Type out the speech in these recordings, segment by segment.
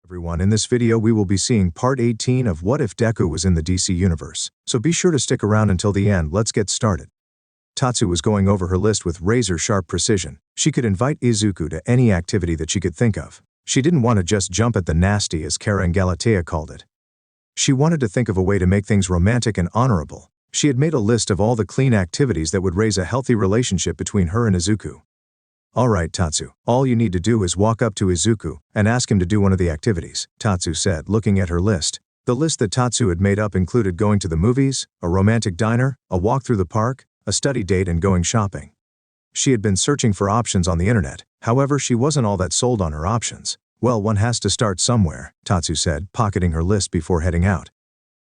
Everyone, in this video we will be seeing part 18 of What If Deku Was in the DC Universe, so be sure to stick around until the end. Let's get started. Tatsu was going over her list with razor-sharp precision. She could invite Izuku to any activity that she could think of. She didn't want to just jump at the nasty, as Kara and Galatea called it. She wanted to think of a way to make things romantic and honorable. She had made a list of all the clean activities that would raise a healthy relationship between her and Izuku. "Alright, Tatsu, all you need to do is walk up to Izuku and ask him to do one of the activities," Tatsu said, looking at her list. The list that Tatsu had made up included going to the movies, a romantic diner, a walk through the park, a study date, and going shopping. She had been searching for options on the internet, however she wasn't all that sold on her options. "Well, one has to start somewhere," Tatsu said, pocketing her list before heading out.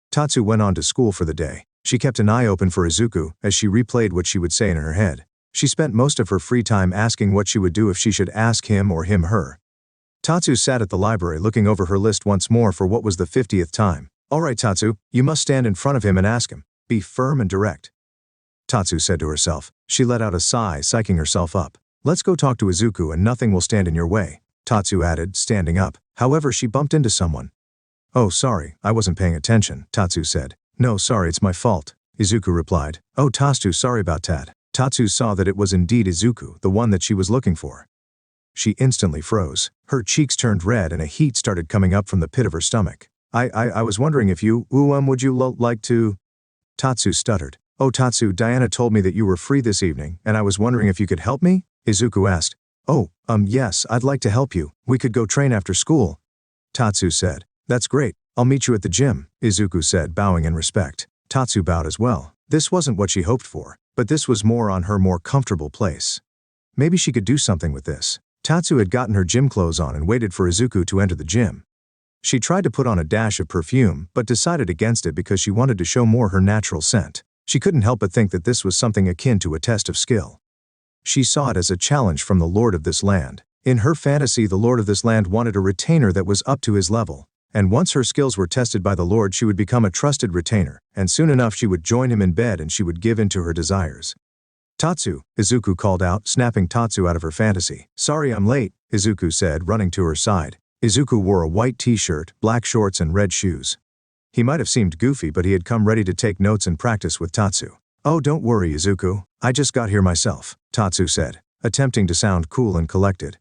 Tatsu went on to school for the day. She kept an eye open for Izuku as she replayed what she would say in her head. She spent most of her free time asking what she would do if she should ask him or him her. Tatsu sat at the library looking over her list once more for what was the 50th time. "Alright, Tatsu, you must stand in front of him and ask him. Be firm and direct," Tatsu said to herself. She let out a sigh, psyching herself up. "Let's go talk to Izuku and nothing will stand in your way," Tatsu added, standing up. However, she bumped into someone. "Oh, sorry, I wasn't paying attention," Tatsu said. "No, sorry, it's my fault," Izuku replied. "Oh, Tatsu, sorry about that." Tatsu saw that it was indeed Izuku, the one that she was looking for. She instantly froze. Her cheeks turned red and a heat started coming up from the pit of her stomach. I was wondering if you, would you like to?" Tatsu stuttered. "Oh, Tatsu, Diana told me that you were free this evening, and I was wondering if you could help me?" Izuku asked. "Oh, yes, I'd like to help you. We could go train after school," Tatsu said. "That's great. I'll meet you at the gym," Izuku said, bowing in respect. Tatsu bowed as well. This wasn't what she hoped for, but this was more on her more comfortable place. Maybe she could do something with this. Tatsu had gotten her gym clothes on and waited for Izuku to enter the gym. She tried to put on a dash of perfume, but decided against it because she wanted to show more her natural scent. She couldn't help but think that this was something akin to a test of skill. She saw it as a challenge from the lord of this land. In her fantasy, the lord of this land wanted a retainer that was up to his level. And once her skills were tested by the Lord, she would become a trusted retainer, and soon enough she would join him in bed and she would give in to her desires. "Tatsu," Izuku called out, snapping Tatsu out of her fantasy. "Sorry I'm late," Izuku said, running to her side. Izuku wore a white t-shirt, black shorts, and red shoes. He might have seemed goofy, but he had come ready to take notes and practice with Tatsu. "Oh, don't worry, Izuku. I just got here myself," Tatsu said, attempting to sound cool and collected.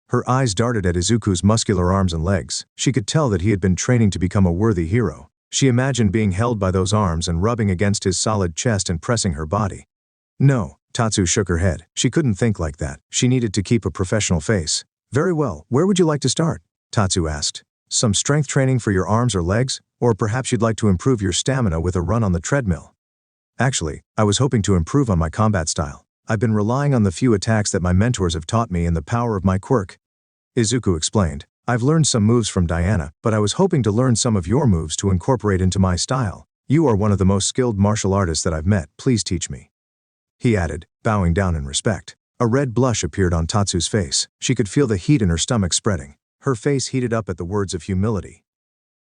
Her eyes darted at Izuku's muscular arms and legs. She could tell that he had been training to become a worthy hero. She imagined being held by those arms and rubbing against his solid chest and pressing her body. "No," Tatsu shook her head. She couldn't think like that. She needed to keep a professional face. "Very well, where would you like to start?" Tatsu asked. "Some strength training for your arms or legs? Or perhaps you'd like to improve your stamina with a run on the treadmill?" "Actually, I was hoping to improve on my combat style. I've been relying on the few attacks that my mentors have taught me and the power of my quirk," Izuku explained. "I've learned some moves from Diana, but I was hoping to learn some of your moves to incorporate into my style. You are one of the most skilled martial artists that I've met. Please teach me," he added, bowing down in respect. A red blush appeared on Tatsu's face. She could feel the heat in her stomach spreading. Her face heated up at the words of humility.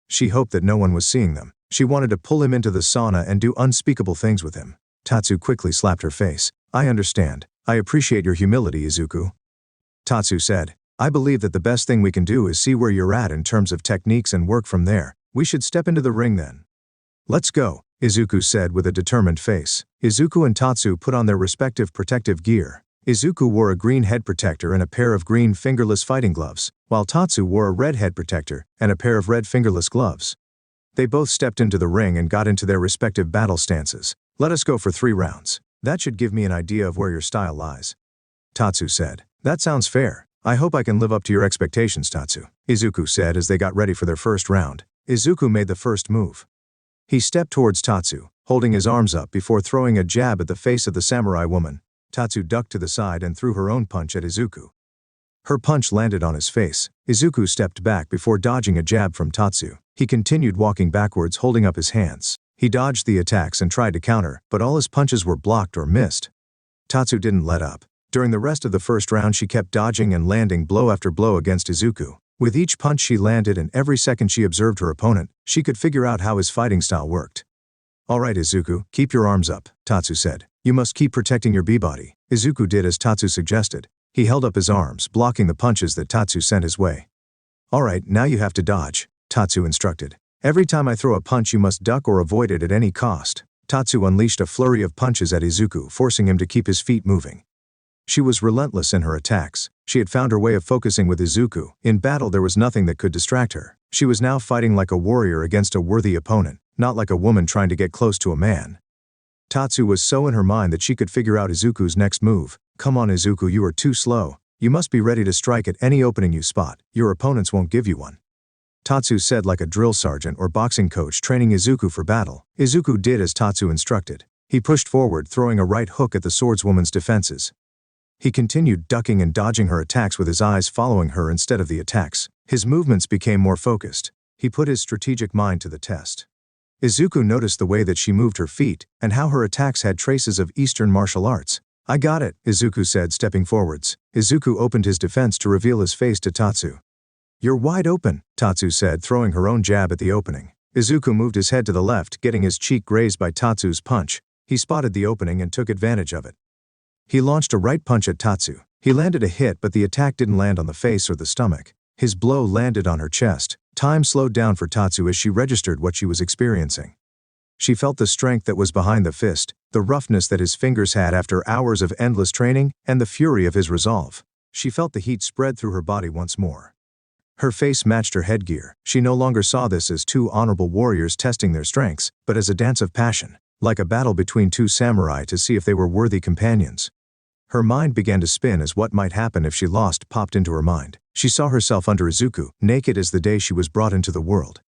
She hoped that no one was seeing them. She wanted to pull him into the sauna and do unspeakable things with him. Tatsu quickly slapped her face. "I understand. I appreciate your humility, Izuku," Tatsu said. "I believe that the best thing we can do is see where you're at in terms of techniques and work from there. We should step into the ring then." "Let's go," Izuku said with a determined face. Izuku and Tatsu put on their respective protective gear. Izuku wore a green head protector and a pair of green fingerless fighting gloves, while Tatsu wore a red head protector and a pair of red fingerless gloves. They both stepped into the ring and got into their respective battle stances. "Let us go for 3 rounds. That should give me an idea of where your style lies," Tatsu said. "That sounds fair. I hope I can live up to your expectations, Tatsu," Izuku said as they got ready for their first round. Izuku made the first move. He stepped towards Tatsu, holding his arms up before throwing a jab at the face of the samurai woman. Tatsu ducked to the side and threw her own punch at Izuku. Her punch landed on his face. Izuku stepped back before dodging a jab from Tatsu. He continued walking backwards, holding up his hands. He dodged the attacks and tried to counter, but all his punches were blocked or missed. Tatsu didn't let up. During the rest of the first round, she kept dodging and landing blow after blow against Izuku. With each punch she landed and every second she observed her opponent, she could figure out how his fighting style worked. "Alright, Izuku, keep your arms up," Tatsu said. "You must keep protecting your B-body." Izuku did as Tatsu suggested. He held up his arms, blocking the punches that Tatsu sent his way. Alright, now you have to dodge, Tatsu instructed. Every time I throw a punch you must duck or avoid it at any cost. Tatsu unleashed a flurry of punches at Izuku, forcing him to keep his feet moving. She was relentless in her attacks. She had found her way of focusing with Izuku. In battle there was nothing that could distract her. She was now fighting like a warrior against a worthy opponent, not like a woman trying to get close to a man. Tatsu was so in her mind that she could figure out Izuku's next move. Come on Izuku, you are too slow. You must be ready to strike at any opening you spot. Your opponents won't give you one. Tatsu said like a drill sergeant or boxing coach training Izuku for battle. Izuku did as Tatsu instructed. He pushed forward, throwing a right hook at the swordswoman's defenses. He continued ducking and dodging her attacks with his eyes following her instead of the attacks. His movements became more focused. He put his strategic mind to the test. Izuku noticed the way that she moved her feet, and how her attacks had traces of Eastern martial arts. I got it, Izuku said, stepping forwards. Izuku opened his defense to reveal his face to Tatsu. You're wide open, Tatsu said, throwing her own jab at the opening. Izuku moved his head to the left, getting his cheek grazed by Tatsu's punch. He spotted the opening and took advantage of it. He launched a right punch at Tatsu. He landed a hit, but the attack didn't land on the face or the stomach. His blow landed on her chest. Time slowed down for Tatsu as she registered what she was experiencing. She felt the strength that was behind the fist, the roughness that his fingers had after hours of endless training, and the fury of his resolve. She felt the heat spread through her body once more. Her face matched her headgear. She no longer saw this as two honorable warriors testing their strengths, but as a dance of passion, like a battle between two samurai to see if they were worthy companions. Her mind began to spin as what might happen if she lost popped into her mind. She saw herself under Izuku, naked as the day she was brought into the world.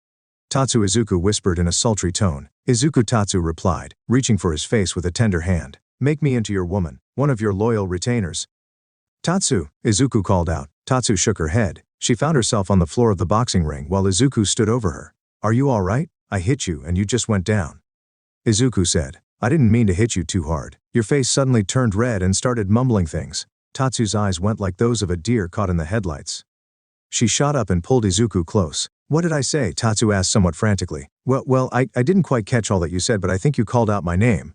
Tatsu, Izuku whispered in a sultry tone. Izuku, Tatsu replied, reaching for his face with a tender hand. Make me into your woman, one of your loyal retainers. Tatsu, Izuku called out. Tatsu shook her head. She found herself on the floor of the boxing ring while Izuku stood over her. Are you all right? I hit you and you just went down. Izuku said. I didn't mean to hit you too hard. Your face suddenly turned red and started mumbling things. Tatsu's eyes went like those of a deer caught in the headlights. She shot up and pulled Izuku close. What did I say? Tatsu asked somewhat frantically. Well, I didn't quite catch all that you said, but I think you called out my name.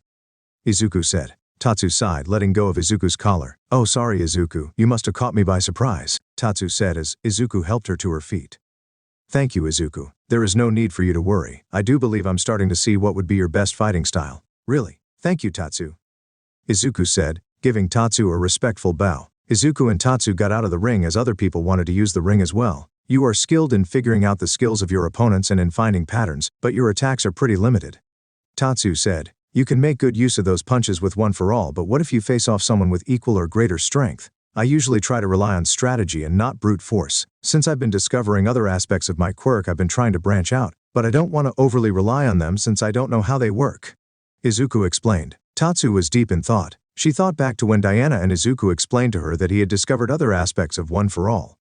Izuku said. Tatsu sighed, letting go of Izuku's collar. Oh, sorry Izuku, you must have caught me by surprise, Tatsu said as Izuku helped her to her feet. Thank you, Izuku. There is no need for you to worry. I do believe I'm starting to see what would be your best fighting style. Really? Thank you, Tatsu. Izuku said, giving Tatsu a respectful bow. Izuku and Tatsu got out of the ring as other people wanted to use the ring as well. You are skilled in figuring out the skills of your opponents and in finding patterns, but your attacks are pretty limited. Tatsu said, you can make good use of those punches with one for all, but what if you face off someone with equal or greater strength? I usually try to rely on strategy and not brute force. Since I've been discovering other aspects of my quirk, I've been trying to branch out, but I don't want to overly rely on them since I don't know how they work. Izuku explained. Tatsu was deep in thought. She thought back to when Diana and Izuku explained to her that he had discovered other aspects of One for All.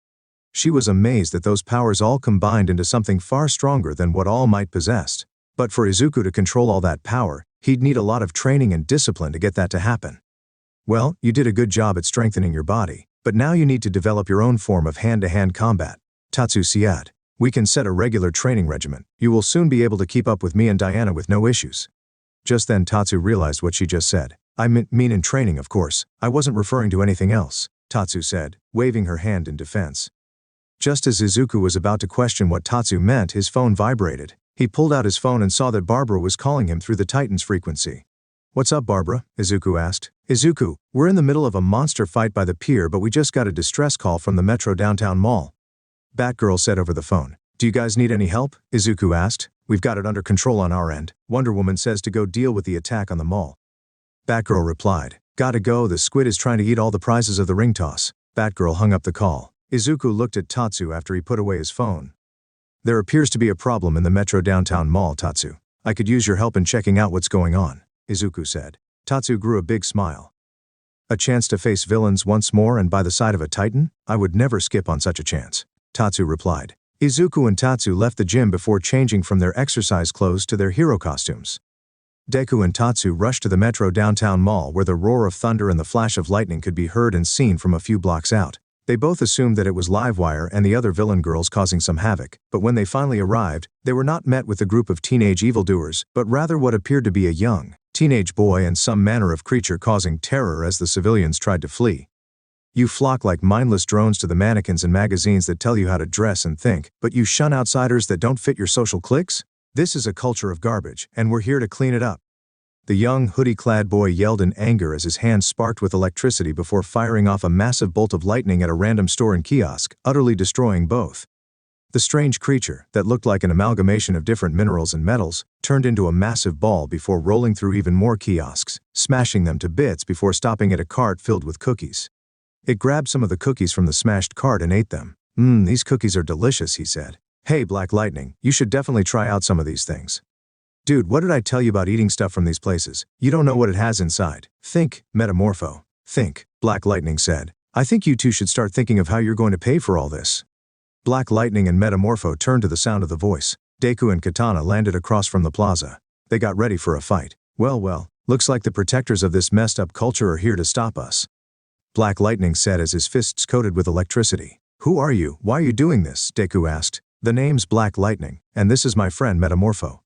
She was amazed that those powers all combined into something far stronger than what All Might possessed. But for Izuku to control all that power, he'd need a lot of training and discipline to get that to happen. Well, you did a good job at strengthening your body, but now you need to develop your own form of hand-to-hand combat. Tatsu said. We can set a regular training regimen. You will soon be able to keep up with me and Diana with no issues. Just then Tatsu realized what she just said. I mean in training, of course. I wasn't referring to anything else, Tatsu said, waving her hand in defense. Just as Izuku was about to question what Tatsu meant, his phone vibrated. He pulled out his phone and saw that Barbara was calling him through the Titan's frequency. What's up, Barbara? Izuku asked. Izuku, we're in the middle of a monster fight by the pier, but we just got a distress call from the Metro Downtown Mall. Batgirl said over the phone. Do you guys need any help? Izuku asked. We've got it under control on our end. Wonder Woman says to go deal with the attack on the mall. Batgirl replied. Gotta go, the squid is trying to eat all the prizes of the ring toss. Batgirl hung up the call. Izuku looked at Tatsu after he put away his phone. There appears to be a problem in the Metro Downtown Mall, Tatsu. I could use your help in checking out what's going on, Izuku said. Tatsu grew a big smile. A chance to face villains once more and by the side of a Titan? I would never skip on such a chance, Tatsu replied. Izuku and Tatsu left the gym before changing from their exercise clothes to their hero costumes. Deku and Tatsu rushed to the Metro Downtown Mall where the roar of thunder and the flash of lightning could be heard and seen from a few blocks out. They both assumed that it was Livewire and the other villain girls causing some havoc, but when they finally arrived, they were not met with a group of teenage evildoers, but rather what appeared to be a young, teenage boy and some manner of creature causing terror as the civilians tried to flee. You flock like mindless drones to the mannequins and magazines that tell you how to dress and think, but you shun outsiders that don't fit your social cliques? This is a culture of garbage, and we're here to clean it up. The young, hoodie-clad boy yelled in anger as his hand sparked with electricity before firing off a massive bolt of lightning at a random store and kiosk, utterly destroying both. The strange creature, that looked like an amalgamation of different minerals and metals, turned into a massive ball before rolling through even more kiosks, smashing them to bits before stopping at a cart filled with cookies. It grabbed some of the cookies from the smashed cart and ate them. These cookies are delicious, he said. Hey, Black Lightning, you should definitely try out some of these things. Dude, what did I tell you about eating stuff from these places? You don't know what it has inside. Think, Metamorpho. Think, Black Lightning said. I think you two should start thinking of how you're going to pay for all this. Black Lightning and Metamorpho turned to the sound of the voice. Deku and Katana landed across from the plaza. They got ready for a fight. Well, looks like the protectors of this messed up culture are here to stop us. Black Lightning said as his fists coated with electricity. Who are you? Why are you doing this? Deku asked. The name's Black Lightning, and this is my friend Metamorpho.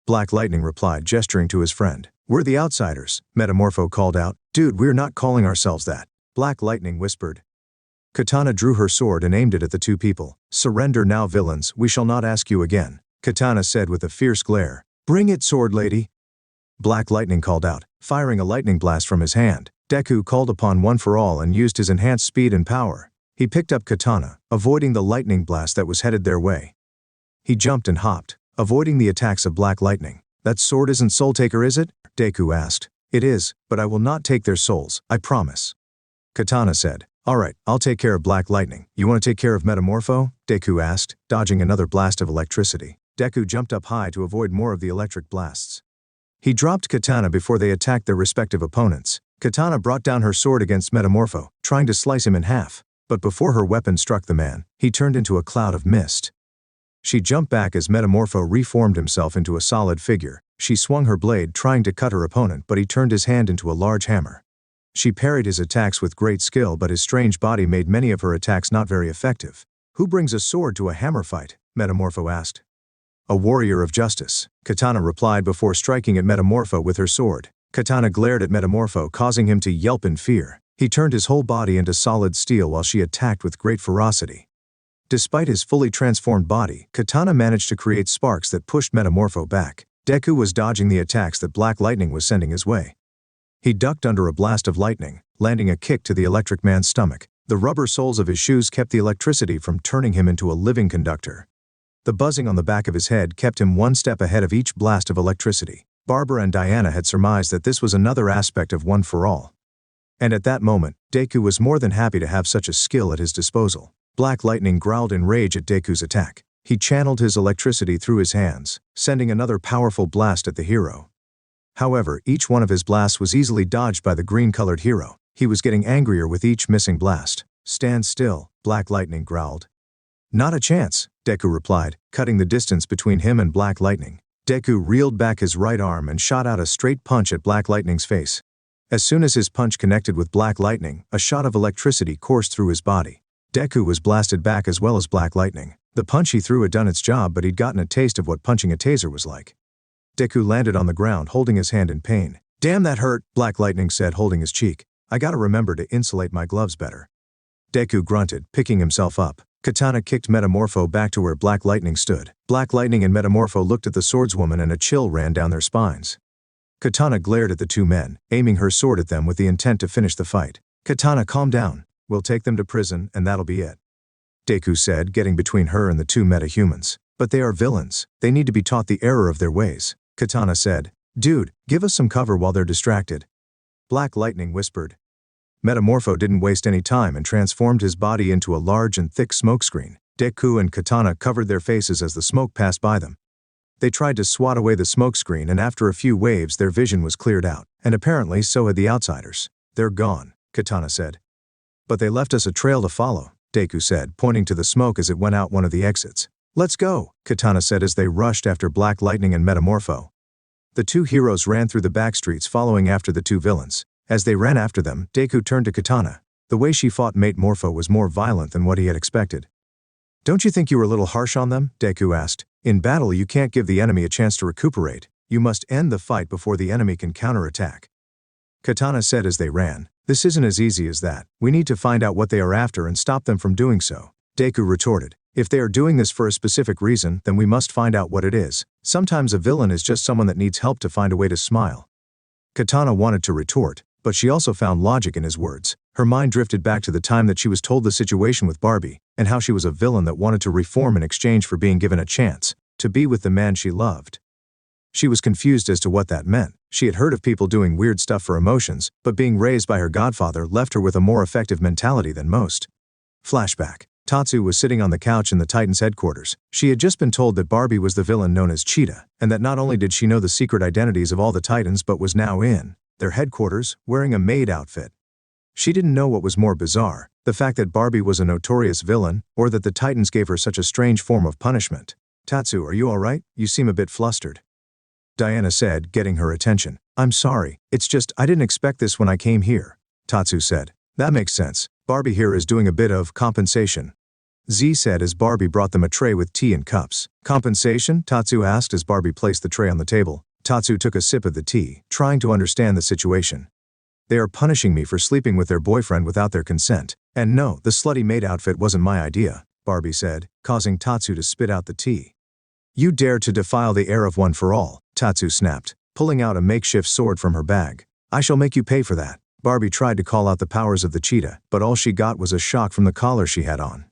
Black Lightning replied, gesturing to his friend. We're the outsiders, Metamorpho called out. Dude, we're not calling ourselves that. Black Lightning whispered. Katana drew her sword and aimed it at the two people. Surrender now, villains, we shall not ask you again, Katana said with a fierce glare. Bring it, sword lady. Black Lightning called out, firing a lightning blast from his hand. Deku called upon One for All and used his enhanced speed and power. He picked up Katana, avoiding the lightning blast that was headed their way. He jumped and hopped, avoiding the attacks of Black Lightning. That sword isn't Soul Taker, is it? Deku asked. It is, but I will not take their souls, I promise. Katana said. Alright, I'll take care of Black Lightning. You want to take care of Metamorpho? Deku asked, dodging another blast of electricity. Deku jumped up high to avoid more of the electric blasts. He dropped Katana before they attacked their respective opponents. Katana brought down her sword against Metamorpho, trying to slice him in half. But before her weapon struck the man, he turned into a cloud of mist. She jumped back as Metamorpho reformed himself into a solid figure. She swung her blade, trying to cut her opponent, but he turned his hand into a large hammer. She parried his attacks with great skill, but his strange body made many of her attacks not very effective. Who brings a sword to a hammer fight? Metamorpho asked. A warrior of justice, Katana replied before striking at Metamorpho with her sword. Katana glared at Metamorpho, causing him to yelp in fear. He turned his whole body into solid steel while she attacked with great ferocity. Despite his fully transformed body, Katana managed to create sparks that pushed Metamorpho back. Deku was dodging the attacks that Black Lightning was sending his way. He ducked under a blast of lightning, landing a kick to the electric man's stomach. The rubber soles of his shoes kept the electricity from turning him into a living conductor. The buzzing on the back of his head kept him one step ahead of each blast of electricity. Barbara and Diana had surmised that this was another aspect of One for All. And at that moment, Deku was more than happy to have such a skill at his disposal. Black Lightning growled in rage at Deku's attack. He channeled his electricity through his hands, sending another powerful blast at the hero. However, each one of his blasts was easily dodged by the green-colored hero. He was getting angrier with each missing blast. Stand still, Black Lightning growled. Not a chance, Deku replied, cutting the distance between him and Black Lightning. Deku reeled back his right arm and shot out a straight punch at Black Lightning's face. As soon as his punch connected with Black Lightning, a shot of electricity coursed through his body. Deku was blasted back as well as Black Lightning. The punch he threw had done its job, but he'd gotten a taste of what punching a taser was like. Deku landed on the ground, holding his hand in pain. Damn, that hurt, Black Lightning said, holding his cheek. I gotta remember to insulate my gloves better. Deku grunted, picking himself up. Katana kicked Metamorpho back to where Black Lightning stood. Black Lightning and Metamorpho looked at the swordswoman and a chill ran down their spines. Katana glared at the two men, aiming her sword at them with the intent to finish the fight. Katana, calm down. We'll take them to prison, and that'll be it. Deku said, getting between her and the two metahumans. But they are villains. They need to be taught the error of their ways. Katana said. Dude, give us some cover while they're distracted. Black Lightning whispered. Metamorpho didn't waste any time and transformed his body into a large and thick smokescreen. Deku and Katana covered their faces as the smoke passed by them. They tried to swat away the smokescreen, and after a few waves their vision was cleared out, and apparently so had the outsiders. They're gone, Katana said. But they left us a trail to follow, Deku said, pointing to the smoke as it went out one of the exits. Let's go, Katana said as they rushed after Black Lightning and Metamorpho. The two heroes ran through the back streets following after the two villains. As they ran after them, Deku turned to Katana. The way she fought Metamorpho was more violent than what he had expected. Don't you think you were a little harsh on them? Deku asked. In battle you can't give the enemy a chance to recuperate. You must end the fight before the enemy can counterattack. Katana said as they ran. This isn't as easy as that. We need to find out what they are after and stop them from doing so. Deku retorted. If they are doing this for a specific reason, then we must find out what it is. Sometimes a villain is just someone that needs help to find a way to smile. Katana wanted to retort, but she also found logic in his words. Her mind drifted back to the time that she was told the situation with Barbie, and how she was a villain that wanted to reform in exchange for being given a chance to be with the man she loved. She was confused as to what that meant. She had heard of people doing weird stuff for emotions, but being raised by her godfather left her with a more effective mentality than most. Flashback. Tatsu was sitting on the couch in the Titans' headquarters. She had just been told that Barbie was the villain known as Cheetah, and that not only did she know the secret identities of all the Titans but was now in their headquarters, wearing a maid outfit. She didn't know what was more bizarre, the fact that Barbie was a notorious villain, or that the Titans gave her such a strange form of punishment. Tatsu, are you alright? You seem a bit flustered. Diana said, getting her attention. I'm sorry, it's just I didn't expect this when I came here. Tatsu said. That makes sense. Barbie here is doing a bit of compensation. Z said as Barbie brought them a tray with tea and cups. Compensation? Tatsu asked as Barbie placed the tray on the table. Tatsu took a sip of the tea, trying to understand the situation. They are punishing me for sleeping with their boyfriend without their consent. And no, the slutty maid outfit wasn't my idea, Barbie said, causing Tatsu to spit out the tea. You dare to defile the air of One for All, Tatsu snapped, pulling out a makeshift sword from her bag. I shall make you pay for that. Barbie tried to call out the powers of the cheetah, but all she got was a shock from the collar she had on.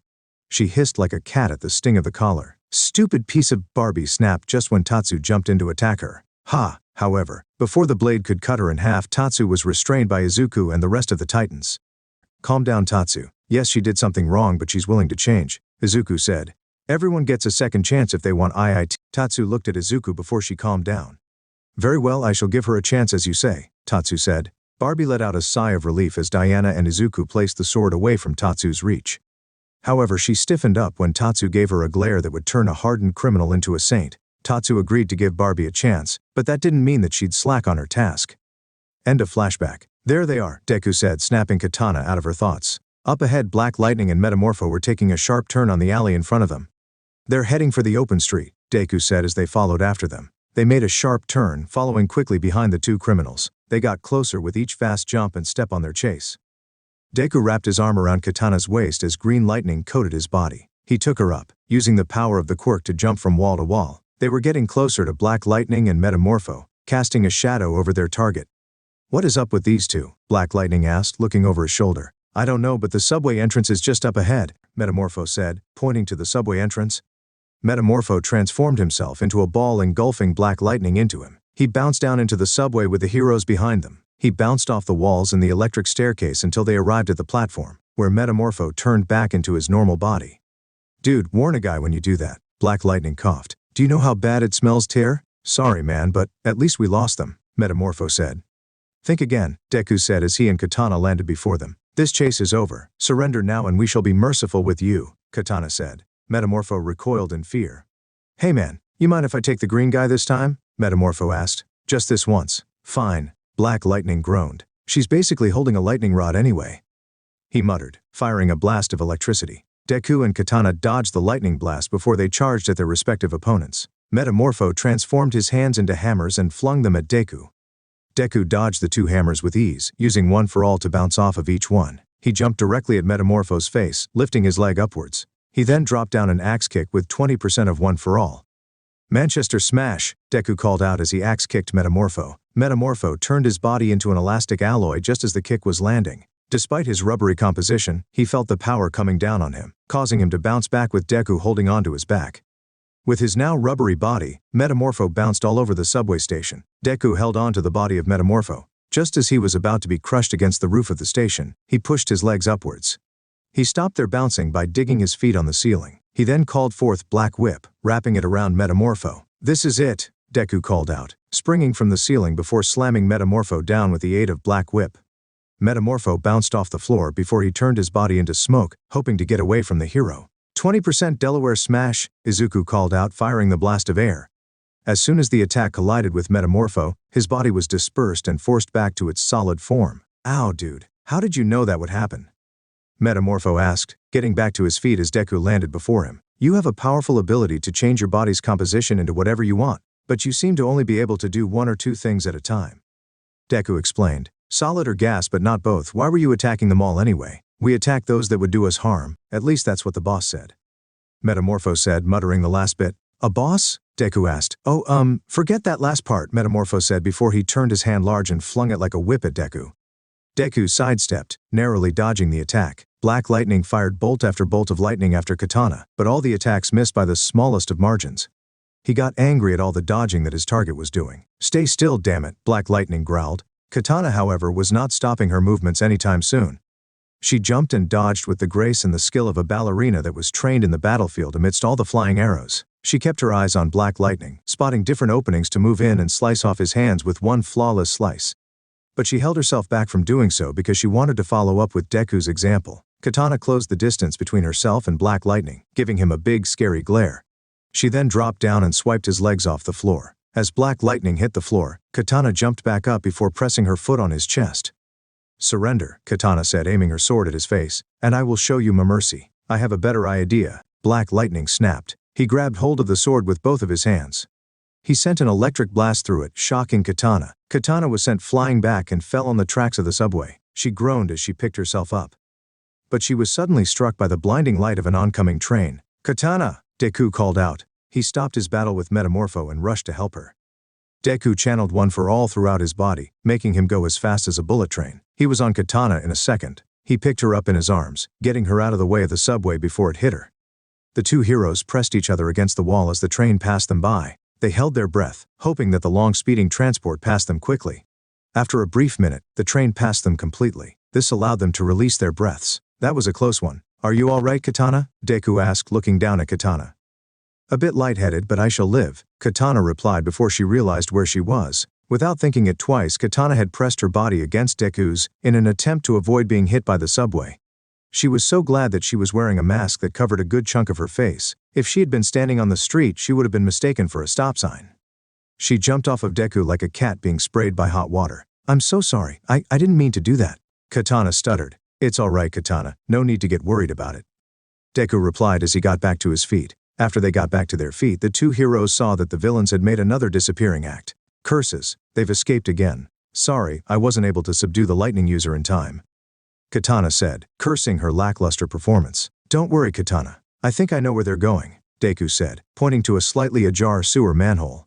She hissed like a cat at the sting of the collar. Stupid piece of Barbie snapped just when Tatsu jumped in to attack her. Ha! However, before the blade could cut her in half, Tatsu was restrained by Izuku and the rest of the Titans. Calm down, Tatsu. Yes, she did something wrong, but she's willing to change, Izuku said. Everyone gets a second chance if they want it. Tatsu looked at Izuku before she calmed down. Very well, I shall give her a chance as you say, Tatsu said. Barbie let out a sigh of relief as Diana and Izuku placed the sword away from Tatsu's reach. However, she stiffened up when Tatsu gave her a glare that would turn a hardened criminal into a saint. Tatsu agreed to give Barbie a chance, but that didn't mean that she'd slack on her task. End of flashback. There they are, Deku said, snapping Katana out of her thoughts. Up ahead, Black Lightning and Metamorpho were taking a sharp turn on the alley in front of them. They're heading for the open street, Deku said as they followed after them. They made a sharp turn, following quickly behind the two criminals. They got closer with each fast jump and step on their chase. Deku wrapped his arm around Katana's waist as green lightning coated his body. He took her up, using the power of the quirk to jump from wall to wall. They were getting closer to Black Lightning and Metamorpho, casting a shadow over their target. What is up with these two? Black Lightning asked, looking over his shoulder. I don't know, but the subway entrance is just up ahead, Metamorpho said, pointing to the subway entrance. Metamorpho transformed himself into a ball, engulfing Black Lightning into him. He bounced down into the subway with the heroes behind them. He bounced off the walls and the electric staircase until they arrived at the platform, where Metamorpho turned back into his normal body. Dude, warn a guy when you do that, Black Lightning coughed. Do you know how bad it smells, Tear? Sorry man, but at least we lost them, Metamorpho said. Think again, Deku said as he and Katana landed before them. This chase is over. Surrender now and we shall be merciful with you, Katana said. Metamorpho recoiled in fear. Hey man, you mind if I take the green guy this time? Metamorpho asked. Just this once. Fine. Black Lightning groaned. She's basically holding a lightning rod anyway. He muttered, firing a blast of electricity. Deku and Katana dodged the lightning blast before they charged at their respective opponents. Metamorpho transformed his hands into hammers and flung them at Deku. Deku dodged the two hammers with ease, using One for All to bounce off of each one. He jumped directly at Metamorpho's face, lifting his leg upwards. He then dropped down an axe kick with 20% of One for All. Manchester Smash, Deku called out as he axe kicked Metamorpho. Metamorpho turned his body into an elastic alloy just as the kick was landing. Despite his rubbery composition, he felt the power coming down on him, causing him to bounce back with Deku holding onto his back. With his now rubbery body, Metamorpho bounced all over the subway station. Deku held onto the body of Metamorpho. Just as he was about to be crushed against the roof of the station, he pushed his legs upwards. He stopped their bouncing by digging his feet on the ceiling. He then called forth Black Whip, wrapping it around Metamorpho. This is it, Deku called out, springing from the ceiling before slamming Metamorpho down with the aid of Black Whip. Metamorpho bounced off the floor before he turned his body into smoke, hoping to get away from the hero. 20% Delaware Smash, Izuku called out, firing the blast of air. As soon as the attack collided with Metamorpho, his body was dispersed and forced back to its solid form. Ow, dude, how did you know that would happen? Metamorpho asked, getting back to his feet as Deku landed before him. You have a powerful ability to change your body's composition into whatever you want, but you seem to only be able to do one or two things at a time. Deku explained. Solid or gas, but not both. Why were you attacking them all anyway? We attack those that would do us harm, at least that's what the boss said. Metamorpho said, muttering the last bit. A boss? Deku asked. Oh, forget that last part, Metamorpho said before he turned his hand large and flung it like a whip at Deku. Deku sidestepped, narrowly dodging the attack. Black lightning fired bolt after bolt of lightning after Katana, but all the attacks missed by the smallest of margins. He got angry at all the dodging that his target was doing. Stay still, damn it, Black Lightning growled. Katana, however, was not stopping her movements anytime soon. She jumped and dodged with the grace and the skill of a ballerina that was trained in the battlefield amidst all the flying arrows. She kept her eyes on Black Lightning, spotting different openings to move in and slice off his hands with one flawless slice. But she held herself back from doing so because she wanted to follow up with Deku's example. Katana closed the distance between herself and Black Lightning, giving him a big, scary glare. She then dropped down and swiped his legs off the floor. As Black Lightning hit the floor, Katana jumped back up before pressing her foot on his chest. Surrender, Katana said, aiming her sword at his face, and I will show you my mercy. I have a better idea. Black Lightning snapped. He grabbed hold of the sword with both of his hands. He sent an electric blast through it, shocking Katana. Katana was sent flying back and fell on the tracks of the subway. She groaned as she picked herself up. But she was suddenly struck by the blinding light of an oncoming train. Katana! Deku called out. He stopped his battle with Metamorpho and rushed to help her. Deku channeled One for All throughout his body, making him go as fast as a bullet train. He was on Katana in a second. He picked her up in his arms, getting her out of the way of the subway before it hit her. The two heroes pressed each other against the wall as the train passed them by. They held their breath, hoping that the long-speeding transport passed them quickly. After a brief minute, the train passed them completely. This allowed them to release their breaths. That was a close one. Are you all right, Katana? Deku asked, looking down at Katana. A bit lightheaded, but I shall live, Katana replied before she realized where she was. Without thinking it twice, Katana had pressed her body against Deku's in an attempt to avoid being hit by the subway. She was so glad that she was wearing a mask that covered a good chunk of her face. If she had been standing on the street, she would have been mistaken for a stop sign. She jumped off of Deku like a cat being sprayed by hot water. I'm so sorry, I didn't mean to do that. Katana stuttered. It's all right, Katana, no need to get worried about it. Deku replied as he got back to his feet. After they got back to their feet, the two heroes saw that the villains had made another disappearing act. Curses, they've escaped again. Sorry, I wasn't able to subdue the lightning user in time, Katana said, cursing her lackluster performance. Don't worry, Katana. I think I know where they're going, Deku said, pointing to a slightly ajar sewer manhole.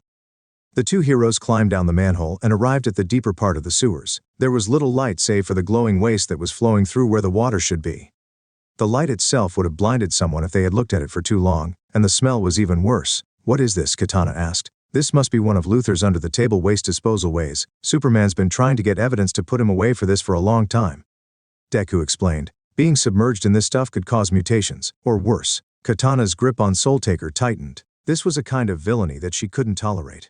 The two heroes climbed down the manhole and arrived at the deeper part of the sewers. There was little light save for the glowing waste that was flowing through where the water should be. The light itself would have blinded someone if they had looked at it for too long, and the smell was even worse. What is this? Katana asked. This must be one of Luther's under-the-table waste disposal ways. Superman's been trying to get evidence to put him away for this for a long time, Deku explained. Being submerged in this stuff could cause mutations, or worse. Katana's grip on Soul Taker tightened. This was a kind of villainy that she couldn't tolerate.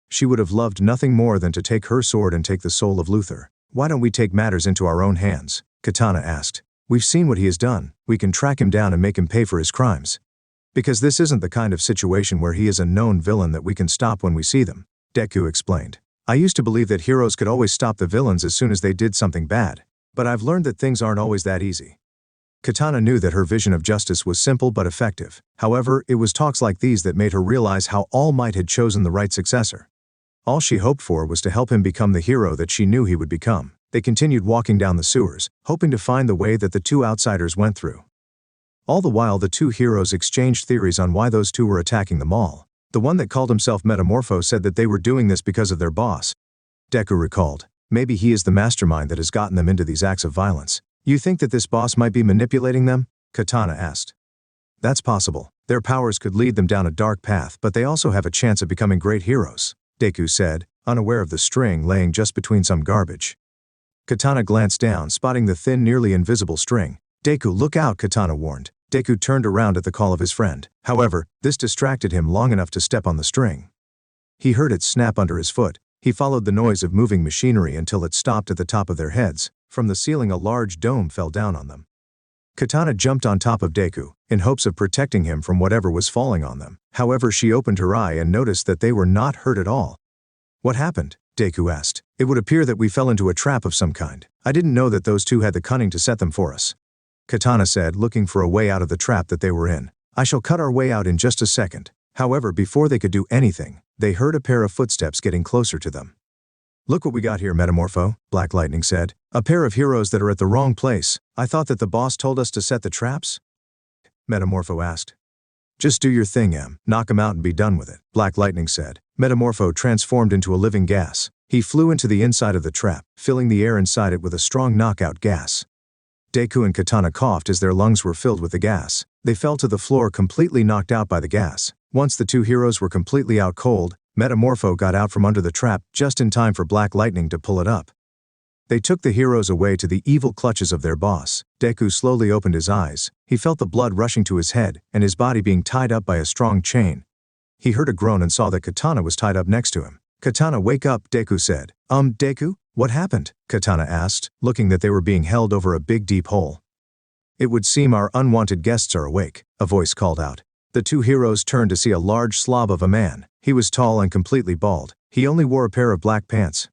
She would have loved nothing more than to take her sword and take the soul of Luther. Why don't we take matters into our own hands? Katana asked. We've seen what he has done. We can track him down and make him pay for his crimes. Because this isn't the kind of situation where he is a known villain that we can stop when we see them, Deku explained. I used to believe that heroes could always stop the villains as soon as they did something bad. But I've learned that things aren't always that easy. Katana knew that her vision of justice was simple but effective. However, it was talks like these that made her realize how All Might had chosen the right successor. All she hoped for was to help him become the hero that she knew he would become. They continued walking down the sewers, hoping to find the way that the two outsiders went through. All the while, the two heroes exchanged theories on why those two were attacking them all. The one that called himself Metamorpho said that they were doing this because of their boss, Deku recalled. Maybe he is the mastermind that has gotten them into these acts of violence. You think that this boss might be manipulating them? Katana asked. That's possible. Their powers could lead them down a dark path, but they also have a chance of becoming great heroes, Deku said, unaware of the string laying just between some garbage. Katana glanced down, spotting the thin, nearly invisible string. Deku, look out, Katana warned. Deku turned around at the call of his friend. However, this distracted him long enough to step on the string. He heard it snap under his foot. He followed the noise of moving machinery until it stopped at the top of their heads. From the ceiling, a large dome fell down on them. Katana jumped on top of Deku, in hopes of protecting him from whatever was falling on them. However, she opened her eye and noticed that they were not hurt at all. What happened? Deku asked. It would appear that we fell into a trap of some kind. I didn't know that those two had the cunning to set them for us, Katana said, looking for a way out of the trap that they were in. I shall cut our way out in just a second. However, before they could do anything, they heard a pair of footsteps getting closer to them. Look what we got here, Metamorpho, Black Lightning said. A pair of heroes that are at the wrong place. I thought that the boss told us to set the traps? Metamorpho asked. Just do your thing, Em. Knock him out and be done with it, Black Lightning said. Metamorpho transformed into a living gas. He flew into the inside of the trap, filling the air inside it with a strong knockout gas. Deku and Katana coughed as their lungs were filled with the gas. They fell to the floor completely knocked out by the gas. Once the two heroes were completely out cold, Metamorpho got out from under the trap just in time for Black Lightning to pull it up. They took the heroes away to the evil clutches of their boss. Deku slowly opened his eyes. He felt the blood rushing to his head and his body being tied up by a strong chain. He heard a groan and saw that Katana was tied up next to him. Katana, wake up, Deku said. Deku? What happened? Katana asked, looking that they were being held over a big deep hole. It would seem our unwanted guests are awake, a voice called out. The two heroes turned to see a large slob of a man. He was tall and completely bald. He only wore a pair of black pants.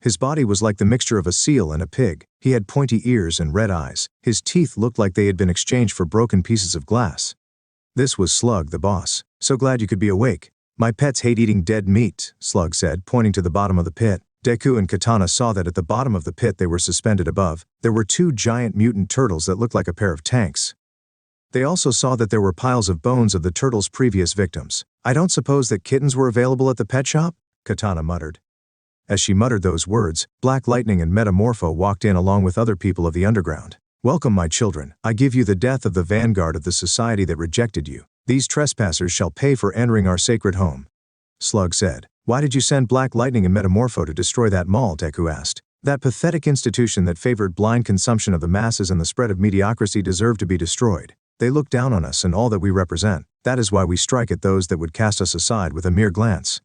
His body was like the mixture of a seal and a pig. He had pointy ears and red eyes. His teeth looked like they had been exchanged for broken pieces of glass. This was Slug, the boss. So glad you could be awake. My pets hate eating dead meat, Slug said, pointing to the bottom of the pit. Deku and Katana saw that at the bottom of the pit they were suspended above, there were two giant mutant turtles that looked like a pair of tanks. They also saw that there were piles of bones of the turtles' previous victims. I don't suppose that kittens were available at the pet shop? Katana muttered. As she muttered those words, Black Lightning and Metamorpho walked in along with other people of the underground. Welcome, my children. I give you the death of the vanguard of the society that rejected you. These trespassers shall pay for entering our sacred home. Slug said. Why did you send Black Lightning and Metamorpho to destroy that mall? Deku asked. That pathetic institution that favored blind consumption of the masses and the spread of mediocrity deserved to be destroyed. They look down on us and all that we represent. That is why we strike at those that would cast us aside with a mere glance.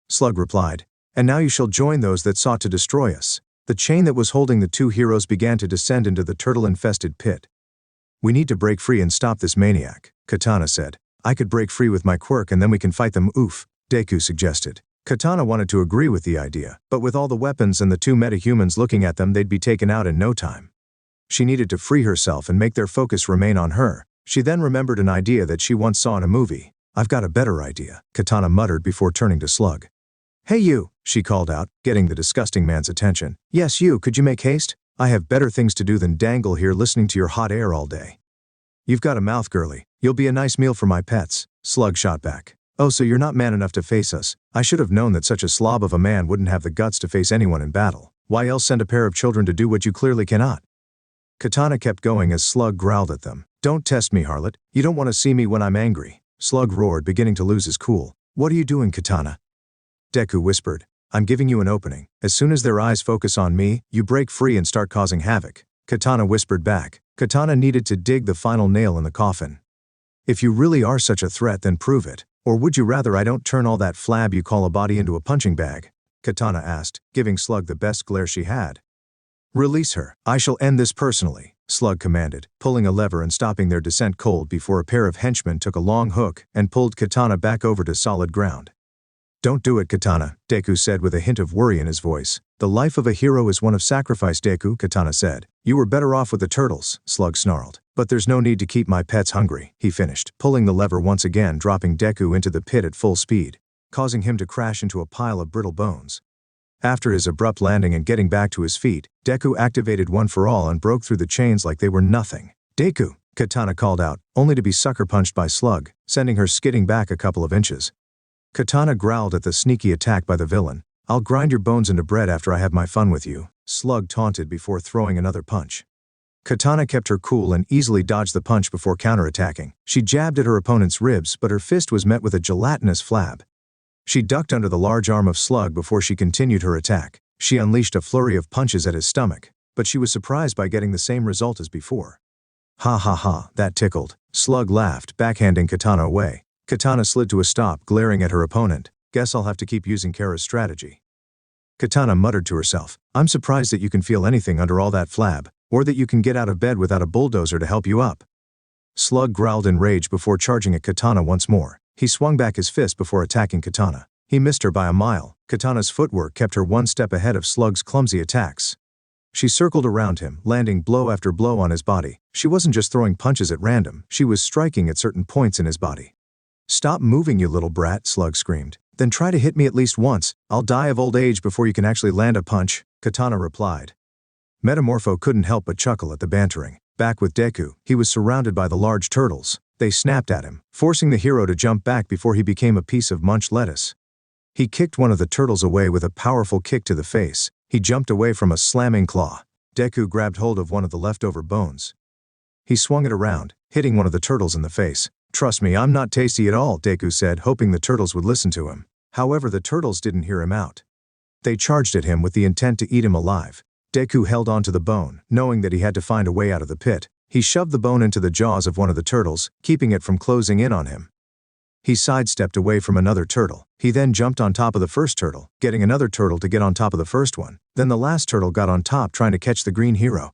Slug replied. And now you shall join those that sought to destroy us. The chain that was holding the two heroes began to descend into the turtle-infested pit. We need to break free and stop this maniac, Katana said. I could break free with my quirk and then we can fight them, oof, Deku suggested. Katana wanted to agree with the idea, but with all the weapons and the two metahumans looking at them, they'd be taken out in no time. She needed to free herself and make their focus remain on her. She then remembered an idea that she once saw in a movie. I've got a better idea, Katana muttered before turning to Slug. Hey you, she called out, getting the disgusting man's attention. Yes you, could you make haste? I have better things to do than dangle here listening to your hot air all day. You've got a mouth, girly. You'll be a nice meal for my pets, Slug shot back. Oh, so you're not man enough to face us. I should have known that such a slob of a man wouldn't have the guts to face anyone in battle. Why else send a pair of children to do what you clearly cannot? Katana kept going as Slug growled at them. Don't test me, harlot. You don't want to see me when I'm angry. Slug roared, beginning to lose his cool. What are you doing, Katana? Deku whispered. I'm giving you an opening. As soon as their eyes focus on me, you break free and start causing havoc. Katana whispered back. Katana needed to dig the final nail in the coffin. If you really are such a threat, then prove it. Or would you rather I don't turn all that flab you call a body into a punching bag? Katana asked, giving Slug the best glare she had. Release her. I shall end this personally, Slug commanded, pulling a lever and stopping their descent cold before a pair of henchmen took a long hook and pulled Katana back over to solid ground. Don't do it, Katana, Deku said with a hint of worry in his voice. The life of a hero is one of sacrifice, Deku, Katana said. You were better off with the turtles, Slug snarled. But there's no need to keep my pets hungry, he finished, pulling the lever once again, dropping Deku into the pit at full speed, causing him to crash into a pile of brittle bones. After his abrupt landing and getting back to his feet, Deku activated One for All and broke through the chains like they were nothing. Deku, Katana called out, only to be sucker punched by Slug, sending her skidding back a couple of inches. Katana growled at the sneaky attack by the villain. I'll grind your bones into bread after I have my fun with you, Slug taunted before throwing another punch. Katana kept her cool and easily dodged the punch before counterattacking. She jabbed at her opponent's ribs, but her fist was met with a gelatinous flab. She ducked under the large arm of Slug before she continued her attack. She unleashed a flurry of punches at his stomach, but she was surprised by getting the same result as before. Ha ha ha, that tickled. Slug laughed, backhanding Katana away. Katana slid to a stop, glaring at her opponent. Guess I'll have to keep using Kara's strategy. Katana muttered to herself. I'm surprised that you can feel anything under all that flab, or that you can get out of bed without a bulldozer to help you up. Slug growled in rage before charging at Katana once more. He swung back his fist before attacking Katana. He missed her by a mile. Katana's footwork kept her one step ahead of Slug's clumsy attacks. She circled around him, landing blow after blow on his body. She wasn't just throwing punches at random, she was striking at certain points in his body. Stop moving, you little brat, Slug screamed. Then try to hit me at least once. I'll die of old age before you can actually land a punch, Katana replied. Metamorpho couldn't help but chuckle at the bantering. Back with Deku, he was surrounded by the large turtles. They snapped at him, forcing the hero to jump back before he became a piece of munched lettuce. He kicked one of the turtles away with a powerful kick to the face. He jumped away from a slamming claw. Deku grabbed hold of one of the leftover bones. He swung it around, hitting one of the turtles in the face. "Trust me, I'm not tasty at all," Deku said, hoping the turtles would listen to him. However, the turtles didn't hear him out. They charged at him with the intent to eat him alive. Deku held onto the bone, knowing that he had to find a way out of the pit. He shoved the bone into the jaws of one of the turtles, keeping it from closing in on him. He sidestepped away from another turtle. He then jumped on top of the first turtle, getting another turtle to get on top of the first one. Then the last turtle got on top trying to catch the green hero.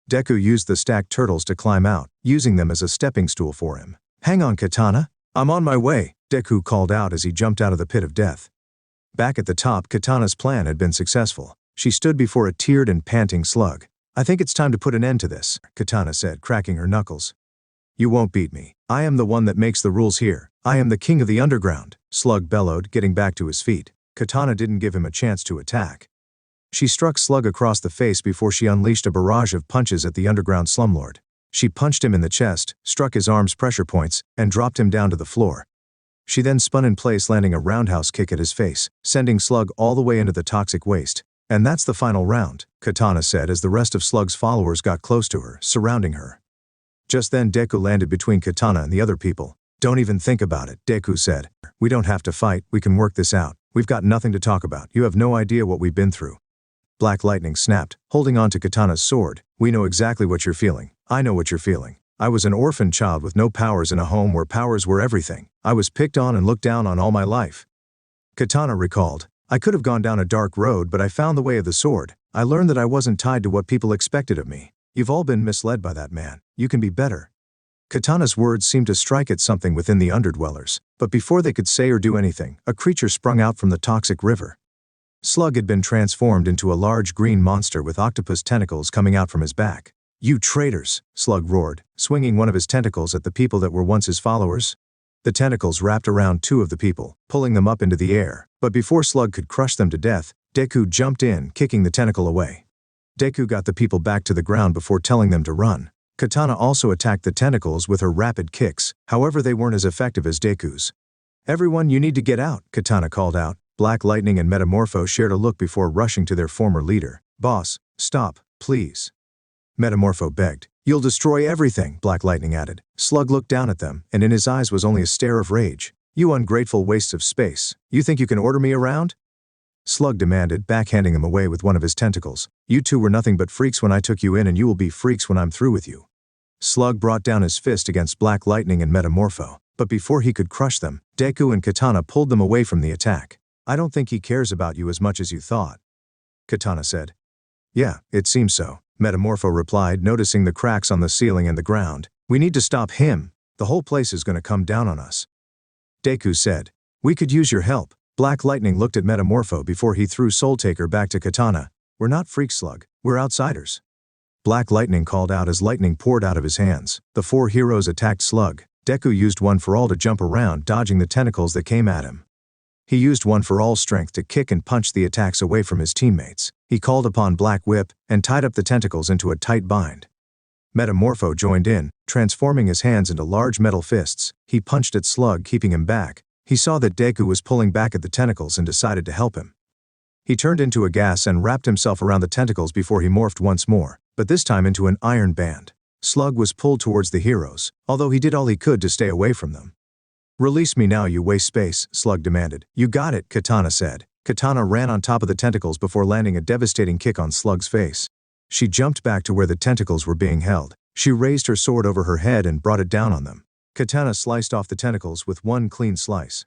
Deku used the stacked turtles to climb out, using them as a stepping stool for him. "Hang on, Katana. I'm on my way," Deku called out as he jumped out of the pit of death. Back at the top, Katana's plan had been successful. She stood before a teared and panting Slug. "I think it's time to put an end to this," Katana said, cracking her knuckles. "You won't beat me. I am the one that makes the rules here. I am the king of the underground," Slug bellowed, getting back to his feet. Katana didn't give him a chance to attack. She struck Slug across the face before she unleashed a barrage of punches at the underground slumlord. She punched him in the chest, struck his arm's pressure points, and dropped him down to the floor. She then spun in place, landing a roundhouse kick at his face, sending Slug all the way into the toxic waste. "And that's the final round," Katana said as the rest of Slug's followers got close to her, surrounding her. Just then Deku landed between Katana and the other people. "Don't even think about it," Deku said. "We don't have to fight, we can work this out. We've got nothing to talk about. You have no idea what we've been through." Black Lightning snapped, holding on to Katana's sword. "We know exactly what you're feeling. I know what you're feeling. I was an orphan child with no powers in a home where powers were everything. I was picked on and looked down on all my life." Katana recalled, "I could have gone down a dark road, but I found the way of the sword. I learned that I wasn't tied to what people expected of me. You've all been misled by that man. You can be better." Katana's words seemed to strike at something within the underdwellers, but before they could say or do anything, a creature sprung out from the toxic river. Slug had been transformed into a large green monster with octopus tentacles coming out from his back. "You traitors!" Slug roared, swinging one of his tentacles at the people that were once his followers. The tentacles wrapped around two of the people, pulling them up into the air, but before Slug could crush them to death, Deku jumped in, kicking the tentacle away. Deku got the people back to the ground before telling them to run. Katana also attacked the tentacles with her rapid kicks, however they weren't as effective as Deku's. "Everyone, you need to get out," Katana called out. Black Lightning and Metamorpho shared a look before rushing to their former leader. "Boss, stop, please." Metamorpho begged. "You'll destroy everything," Black Lightning added. Slug looked down at them, and in his eyes was only a stare of rage. "You ungrateful wastes of space. You think you can order me around?" Slug demanded, backhanding him away with one of his tentacles. "You two were nothing but freaks when I took you in, and you will be freaks when I'm through with you." Slug brought down his fist against Black Lightning and Metamorpho, but before he could crush them, Deku and Katana pulled them away from the attack. "I don't think he cares about you as much as you thought," Katana said. "Yeah, it seems so," Metamorpho replied, noticing the cracks on the ceiling and the ground. "We need to stop him. The whole place is going to come down on us." Deku said, "We could use your help." Black Lightning looked at Metamorpho before he threw Soul Taker back to Katana. "We're not freaks, Slug. We're outsiders." Black Lightning called out as lightning poured out of his hands. The four heroes attacked Slug. Deku used One for All to jump around, dodging the tentacles that came at him. He used One for All strength to kick and punch the attacks away from his teammates. He called upon Black Whip and tied up the tentacles into a tight bind. Metamorpho joined in, transforming his hands into large metal fists. He punched at Slug, keeping him back. He saw that Deku was pulling back at the tentacles and decided to help him. He turned into a gas and wrapped himself around the tentacles before he morphed once more, but this time into an iron band. Slug was pulled towards the heroes, although he did all he could to stay away from them. "Release me now, you waste space," Slug demanded. "You got it," Katana said. Katana ran on top of the tentacles before landing a devastating kick on Slug's face. She jumped back to where the tentacles were being held. She raised her sword over her head and brought it down on them. Katana sliced off the tentacles with one clean slice.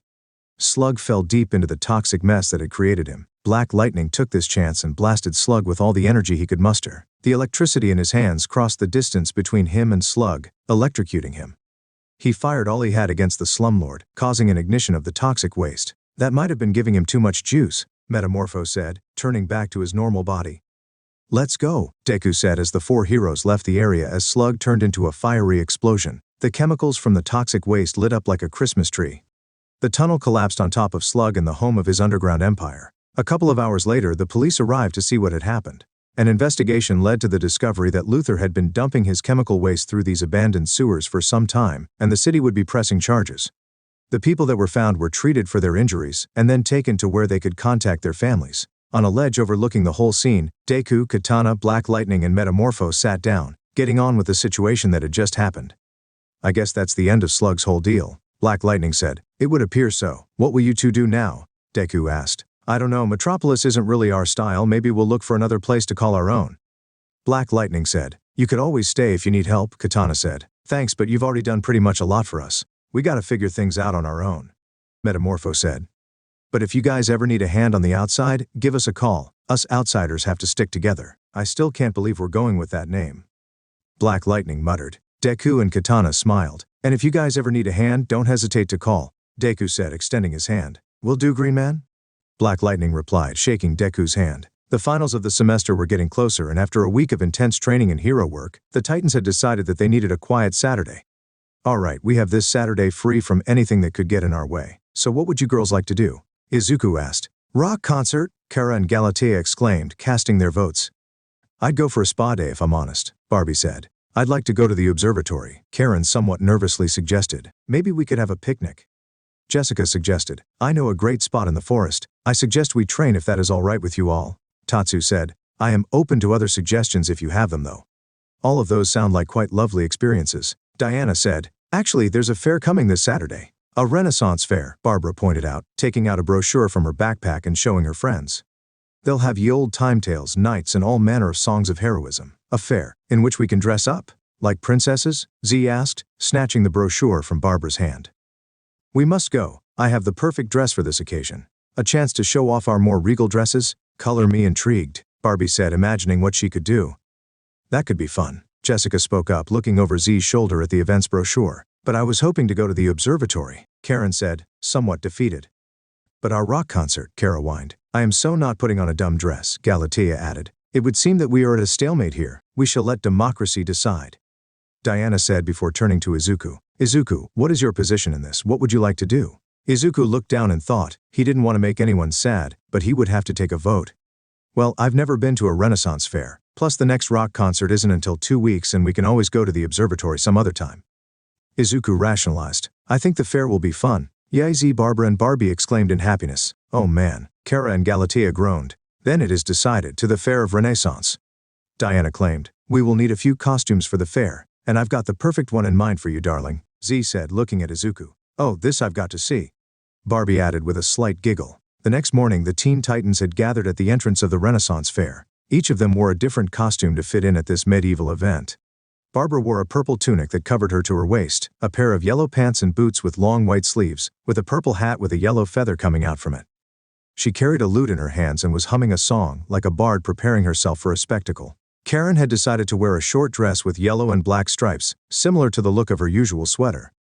Slug fell deep into the toxic mess that had created him. Black Lightning took this chance and blasted Slug with all the energy he could muster. The electricity in his hands crossed the distance between him and Slug, electrocuting him. He fired all he had against the slumlord, causing an ignition of the toxic waste. "That might have been giving him too much juice," Metamorpho said, turning back to his normal body. "Let's go," Deku said as the four heroes left the area as Slug turned into a fiery explosion. The chemicals from the toxic waste lit up like a Christmas tree. The tunnel collapsed on top of Slug in the home of his underground empire. A couple of hours later, the police arrived to see what had happened. An investigation led to the discovery that Luther had been dumping his chemical waste through these abandoned sewers for some time, and the city would be pressing charges. The people that were found were treated for their injuries and then taken to where they could contact their families. On a ledge overlooking the whole scene, Deku, Katana, Black Lightning and Metamorpho sat down, getting on with the situation that had just happened. "I guess that's the end of Slug's whole deal," Black Lightning said. "It would appear so. What will you two do now?" Deku asked. "I don't know, Metropolis isn't really our style, maybe we'll look for another place to call our own." Black Lightning said. "You could always stay if you need help," Katana said. "Thanks, but you've already done pretty much a lot for us. We gotta figure things out on our own." Metamorpho said. "But if you guys ever need a hand on the outside, give us a call. Us outsiders have to stick together." "I still can't believe we're going with that name," Black Lightning muttered. Deku and Katana smiled. "And if you guys ever need a hand, don't hesitate to call," Deku said, extending his hand. "Will do, Green Man?" Black Lightning replied, shaking Deku's hand. The finals of the semester were getting closer, and after a week of intense training and hero work, the Titans had decided that they needed a quiet Saturday. "Alright, we have this Saturday free from anything that could get in our way. So what would you girls like to do?" Izuku asked. "Rock concert," Kara and Galatea exclaimed, casting their votes. "I'd go for a spa day if I'm honest," Barbie said. "I'd like to go to the observatory," Karen somewhat nervously suggested. "Maybe we could have a picnic." Jessica suggested. "I know a great spot in the forest. I suggest we train if that is all right with you all." Tatsu said. "I am open to other suggestions if you have them though." "All of those sound like quite lovely experiences," Diana said. "Actually, there's a fair coming this Saturday." "A Renaissance fair," Barbara pointed out, taking out a brochure from her backpack and showing her friends. "They'll have ye old time tales, knights and all manner of songs of heroism." "A fair, in which we can dress up? Like princesses?" Z asked, snatching the brochure from Barbara's hand. "We must go. I have the perfect dress for this occasion. A chance to show off our more regal dresses? Color me intrigued," Barbie said, imagining what she could do. "That could be fun," Jessica spoke up, looking over Z's shoulder at the events brochure. "But I was hoping to go to the observatory," Karen said, somewhat defeated. "But our rock concert," Kara whined. "I am so not putting on a dumb dress," Galatea added. "It would seem that we are at a stalemate here. We shall let democracy decide," Diana said before turning to Izuku. "Izuku, what is your position in this? What would you like to do?" Izuku looked down and thought. He didn't want to make anyone sad, but he would have to take a vote. "Well, I've never been to a Renaissance fair. Plus the next rock concert isn't until 2 weeks and we can always go to the observatory some other time." Izuku rationalized. "I think the fair will be fun." "Yay, Z, Barbara and Barbie exclaimed in happiness. "Oh man," Kara and Galatea groaned. "Then it is decided, to the Fair of Renaissance," Diana claimed. "We will need a few costumes for the fair, and I've got the perfect one in mind for you, darling," Z said, looking at Izuku. "Oh, this I've got to see," Barbie added with a slight giggle. The next morning, the Teen Titans had gathered at the entrance of the Renaissance Fair. Each of them wore a different costume to fit in at this medieval event. Barbara wore a purple tunic that covered her to her waist, a pair of yellow pants and boots with long white sleeves, with a purple hat with a yellow feather coming out from it. She carried a lute in her hands and was humming a song, like a bard preparing herself for a spectacle. Karen had decided to wear a short dress with yellow and black stripes, similar to the look of her usual sweater.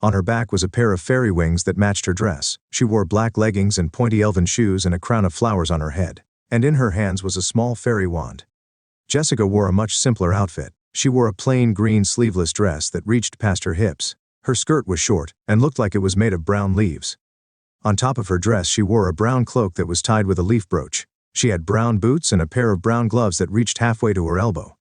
On her back was a pair of fairy wings that matched her dress. She wore black leggings and pointy elven shoes and a crown of flowers on her head. And in her hands was a small fairy wand. Jessica wore a much simpler outfit. She wore a plain green sleeveless dress that reached past her hips. Her skirt was short and looked like it was made of brown leaves. On top of her dress she wore a brown cloak that was tied with a leaf brooch. She had brown boots and a pair of brown gloves that reached halfway to her elbow.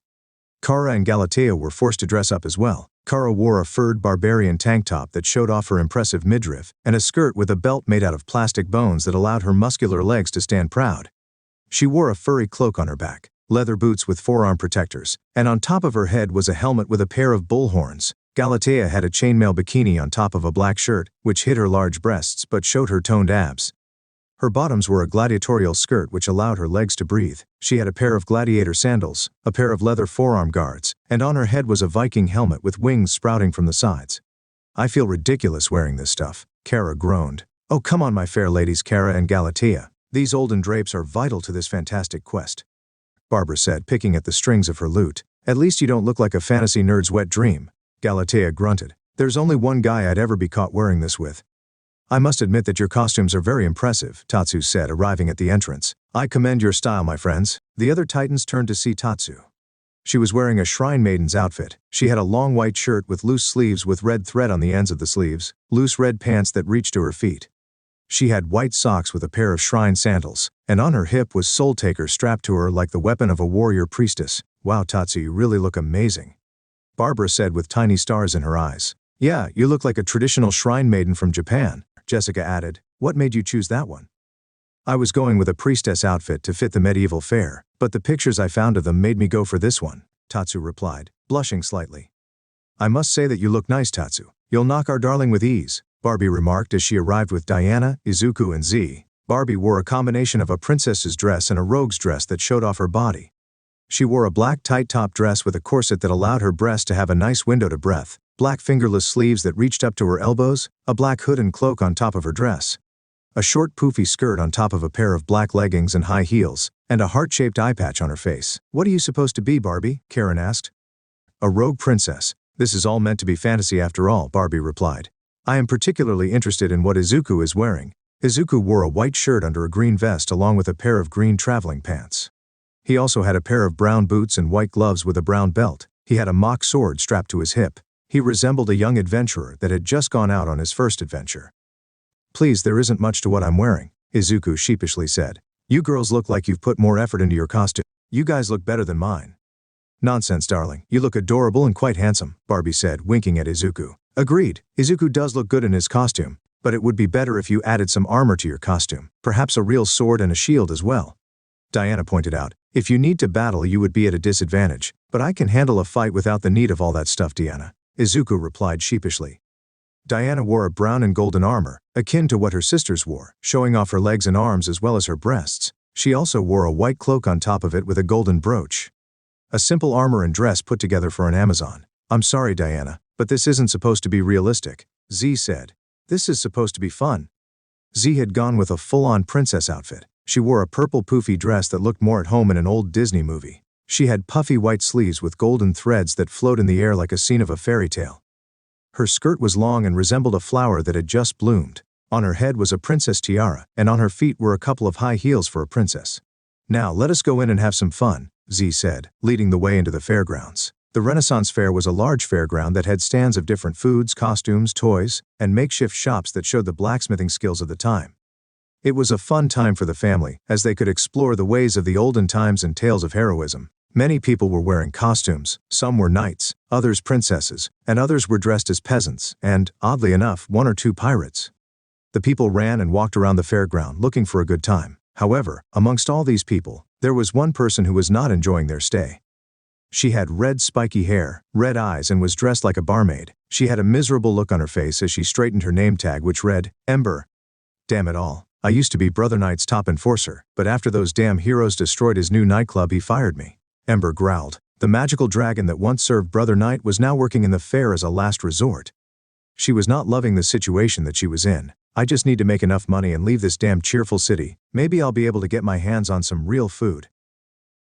Kara and Galatea were forced to dress up as well. Kara wore a furred barbarian tank top that showed off her impressive midriff, and a skirt with a belt made out of plastic bones that allowed her muscular legs to stand proud. She wore a furry cloak on her back, leather boots with forearm protectors, and on top of her head was a helmet with a pair of bull horns. Galatea had a chainmail bikini on top of a black shirt, which hid her large breasts but showed her toned abs. Her bottoms were a gladiatorial skirt which allowed her legs to breathe. She had a pair of gladiator sandals, a pair of leather forearm guards, and on her head was a Viking helmet with wings sprouting from the sides. "I feel ridiculous wearing this stuff," Kara groaned. "Oh come on my fair ladies, Kara and Galatea. These olden drapes are vital to this fantastic quest," Barbara said, picking at the strings of her lute. "At least you don't look like a fantasy nerd's wet dream," Galatea grunted. "There's only one guy I'd ever be caught wearing this with." "I must admit that your costumes are very impressive," Tatsu said, arriving at the entrance. "I commend your style, my friends." The other Titans turned to see Tatsu. She was wearing a shrine maiden's outfit. She had a long white shirt with loose sleeves with red thread on the ends of the sleeves, loose red pants that reached to her feet. She had white socks with a pair of shrine sandals, and on her hip was Soul Taker strapped to her like the weapon of a warrior priestess. Wow, Tatsu, you really look amazing, Barbara said with tiny stars in her eyes. Yeah, you look like a traditional shrine maiden from Japan, Jessica added. What made you choose that one? I was going with a priestess outfit to fit the medieval fair, but the pictures I found of them made me go for this one, Tatsu replied, blushing slightly. I must say that you look nice, Tatsu. You'll knock our darling with ease, Barbie remarked as she arrived with Diana, Izuku and Z. Barbie wore a combination of a princess's dress and a rogue's dress that showed off her body. She wore a black tight top dress with a corset that allowed her breast to have a nice window to breath, black fingerless sleeves that reached up to her elbows, a black hood and cloak on top of her dress, a short poofy skirt on top of a pair of black leggings and high heels, and a heart-shaped eye patch on her face. What are you supposed to be, Barbie? Karen asked. A rogue princess. This is all meant to be fantasy after all, Barbie replied. I am particularly interested in what Izuku is wearing. Izuku wore a white shirt under a green vest along with a pair of green traveling pants. He also had a pair of brown boots and white gloves with a brown belt. He had a mock sword strapped to his hip. He resembled a young adventurer that had just gone out on his first adventure. Please, there isn't much to what I'm wearing, Izuku sheepishly said. You girls look like you've put more effort into your costume. You guys look better than mine. Nonsense, darling. You look adorable and quite handsome, Barbie said, winking at Izuku. Agreed. Izuku does look good in his costume, but it would be better if you added some armor to your costume, perhaps a real sword and a shield as well. Diana pointed out. If you need to battle, you would be at a disadvantage, but I can handle a fight without the need of all that stuff, Diana, Izuku replied sheepishly. Diana wore a brown and golden armor, akin to what her sisters wore, showing off her legs and arms as well as her breasts. She also wore a white cloak on top of it with a golden brooch. A simple armor and dress put together for an Amazon. I'm sorry, Diana, but this isn't supposed to be realistic, Z said. This is supposed to be fun. Z had gone with a full-on princess outfit. She wore a purple poofy dress that looked more at home in an old Disney movie. She had puffy white sleeves with golden threads that flowed in the air like a scene of a fairy tale. Her skirt was long and resembled a flower that had just bloomed. On her head was a princess tiara, and on her feet were a couple of high heels for a princess. Now let us go in and have some fun, Z said, leading the way into the fairgrounds. The Renaissance Fair was a large fairground that had stands of different foods, costumes, toys, and makeshift shops that showed the blacksmithing skills of the time. It was a fun time for the family, as they could explore the ways of the olden times and tales of heroism. Many people were wearing costumes, some were knights, others princesses, and others were dressed as peasants, and, oddly enough, one or two pirates. The people ran and walked around the fairground looking for a good time. However, amongst all these people, there was one person who was not enjoying their stay. She had red spiky hair, red eyes, and was dressed like a barmaid. She had a miserable look on her face as she straightened her name tag, which read, Ember. Damn it all. I used to be Brother Knight's top enforcer, but after those damn heroes destroyed his new nightclub, he fired me. Ember growled. The magical dragon that once served Brother Knight was now working in the fair as a last resort. She was not loving the situation that she was in. I just need to make enough money and leave this damn cheerful city. Maybe I'll be able to get my hands on some real food,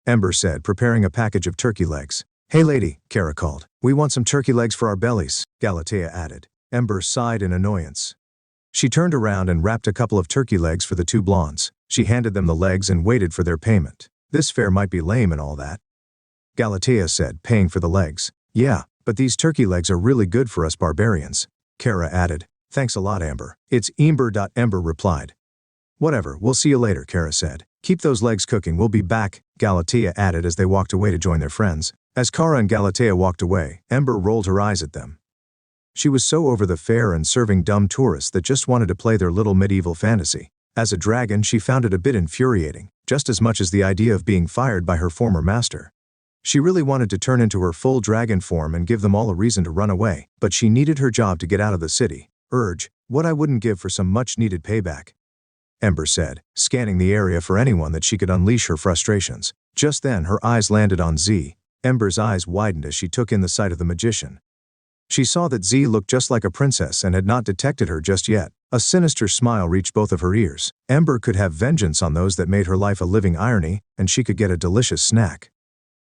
Ember said, preparing a package of turkey legs. Hey lady, Kara called. We want some turkey legs for our bellies, Galatea added. Ember sighed in annoyance. She turned around and wrapped a couple of turkey legs for the two blondes. She handed them the legs and waited for their payment. This fair might be lame and all that, Galatea said, paying for the legs. Yeah, but these turkey legs are really good for us barbarians, Kara added. Thanks a lot, Amber. It's Ember. Ember replied. Whatever, we'll see you later, Kara said. Keep those legs cooking, we'll be back, Galatea added as they walked away to join their friends. As Kara and Galatea walked away, Ember rolled her eyes at them. She was so over the fair and serving dumb tourists that just wanted to play their little medieval fantasy. As a dragon, she found it a bit infuriating, just as much as the idea of being fired by her former master. She really wanted to turn into her full dragon form and give them all a reason to run away, but she needed her job to get out of the city. What I wouldn't give for some much-needed payback, Ember said, scanning the area for anyone that she could unleash her frustrations. Just then her eyes landed on Z. Ember's eyes widened as she took in the sight of the magician. She saw that Z looked just like a princess and had not detected her just yet. A sinister smile reached both of her ears. Ember could have vengeance on those that made her life a living irony, and she could get a delicious snack.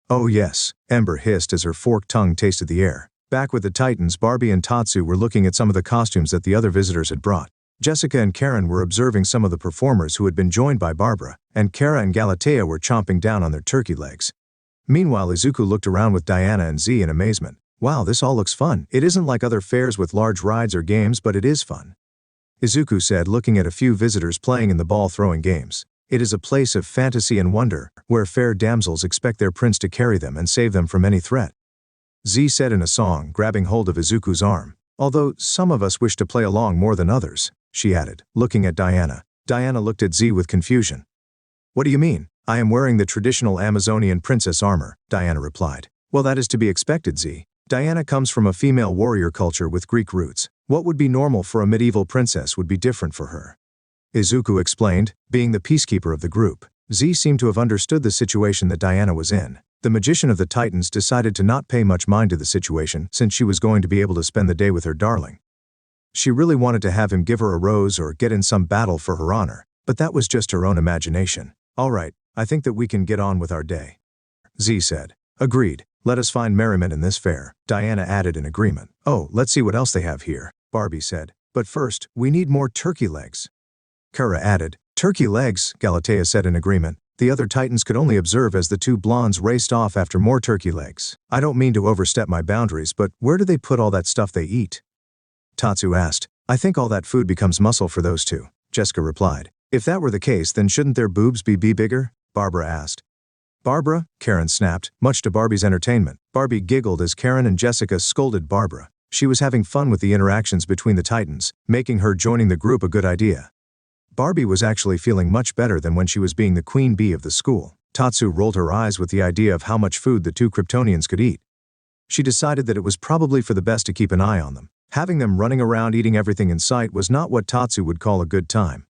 Oh yes, Ember hissed as her forked tongue tasted the air. Back with the Titans, Barbie and Tatsu were looking at some of the costumes that the other visitors had brought. Jessica and Karen were observing some of the performers who had been joined by Barbara, and Kara and Galatea were chomping down on their turkey legs. Meanwhile, Izuku looked around with Diana and Z in amazement. Wow, this all looks fun. It isn't like other fairs with large rides or games, but it is fun. Izuku said, looking at a few visitors playing in the ball-throwing games. It is a place of fantasy and wonder, where fair damsels expect their prince to carry them and save them from any threat. Z said in a song, grabbing hold of Izuku's arm. Although some of us wish to play along more than others, she added, looking at Diana. Diana looked at Z with confusion. What do you mean? I am wearing the traditional Amazonian princess armor, Diana replied. Well, that is to be expected, Z. Diana comes from a female warrior culture with Greek roots. What would be normal for a medieval princess would be different for her. Izuku explained, being the peacekeeper of the group. Z seemed to have understood the situation that Diana was in. The magician of the Titans decided to not pay much mind to the situation since she was going to be able to spend the day with her darling. She really wanted to have him give her a rose or get in some battle for her honor, but that was just her own imagination. All right, I think that we can get on with our day. Z said. Agreed. Let us find merriment in this fair, Diana added in agreement. Oh, let's see what else they have here, Barbie said. But first, we need more turkey legs. Kara added. Turkey legs, Galatea said in agreement. The other Titans could only observe as the two blondes raced off after more turkey legs. I don't mean to overstep my boundaries, but where do they put all that stuff they eat? Tatsu asked. I think all that food becomes muscle for those two, Jessica replied. If that were the case, then shouldn't their boobs be bigger? Barbara asked. Barbara? Karen snapped, much to Barbie's entertainment. Barbie giggled as Karen and Jessica scolded Barbara. She was having fun with the interactions between the Titans, making her joining the group a good idea. Barbie was actually feeling much better than when she was being the queen bee of the school. Tatsu rolled her eyes with the idea of how much food the two Kryptonians could eat. She decided that it was probably for the best to keep an eye on them. Having them running around eating everything in sight was not what Tatsu would call a good time.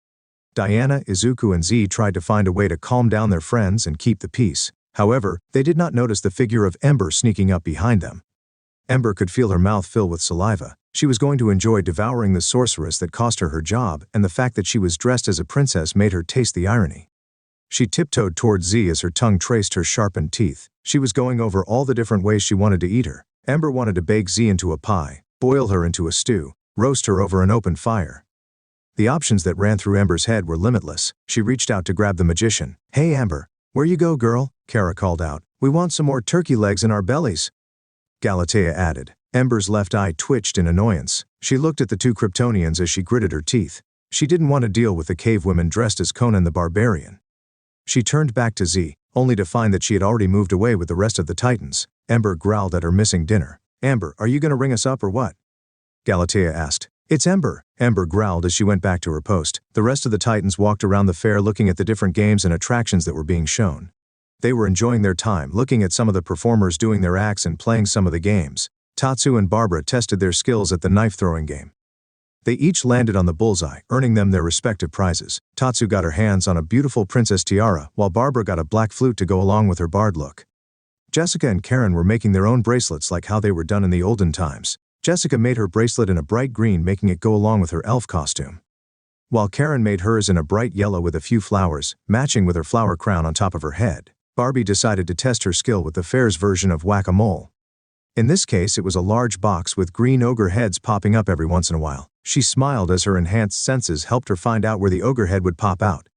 Diana, Izuku and Z tried to find a way to calm down their friends and keep the peace. However, they did not notice the figure of Ember sneaking up behind them. Ember could feel her mouth fill with saliva. She was going to enjoy devouring the sorceress that cost her her job, and the fact that she was dressed as a princess made her taste the irony. She tiptoed towards Z as her tongue traced her sharpened teeth. She was going over all the different ways she wanted to eat her. Ember wanted to bake Z into a pie, boil her into a stew, roast her over an open fire. The options that ran through Ember's head were limitless. She reached out to grab the magician. Hey Ember, where you go, girl? Kara called out. We want some more turkey legs in our bellies. Galatea added. Ember's left eye twitched in annoyance. She looked at the two Kryptonians as she gritted her teeth. She didn't want to deal with the cave women dressed as Conan the Barbarian. She turned back to Z, only to find that she had already moved away with the rest of the Titans. Ember growled at her missing dinner. Amber, are you going to ring us up or what? Galatea asked. It's Ember. Ember growled as she went back to her post. The rest of the Titans walked around the fair looking at the different games and attractions that were being shown. They were enjoying their time, looking at some of the performers doing their acts and playing some of the games. Tatsu and Barbara tested their skills at the knife-throwing game. They each landed on the bullseye, earning them their respective prizes. Tatsu got her hands on a beautiful princess tiara, while Barbara got a black flute to go along with her bard look. Jessica and Karen were making their own bracelets like how they were done in the olden times. Jessica made her bracelet in a bright green, making it go along with her elf costume, while Karen made hers in a bright yellow with a few flowers, matching with her flower crown on top of her head. Barbie decided to test her skill with the fair's version of whack-a-mole. In this case, it was a large box with green ogre heads popping up every once in a while. She smiled as her enhanced senses helped her find out where the ogre head would pop out.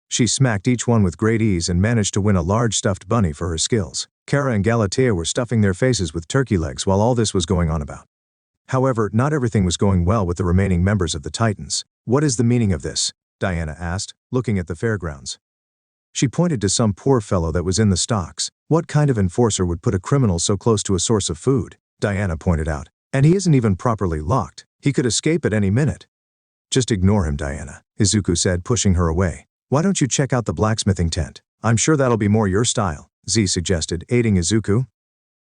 She smacked each one with great ease and managed to win a large stuffed bunny for her skills. Kara and Galatea were stuffing their faces with turkey legs while all this was going on about. However, not everything was going well with the remaining members of the Titans. What is the meaning of this? Diana asked, looking at the fairgrounds. She pointed to some poor fellow that was in the stocks. What kind of enforcer would put a criminal so close to a source of food? Diana pointed out. And he isn't even properly locked. He could escape at any minute. Just ignore him, Diana, Izuku said, pushing her away. Why don't you check out the blacksmithing tent? I'm sure that'll be more your style, Z suggested, aiding Izuku.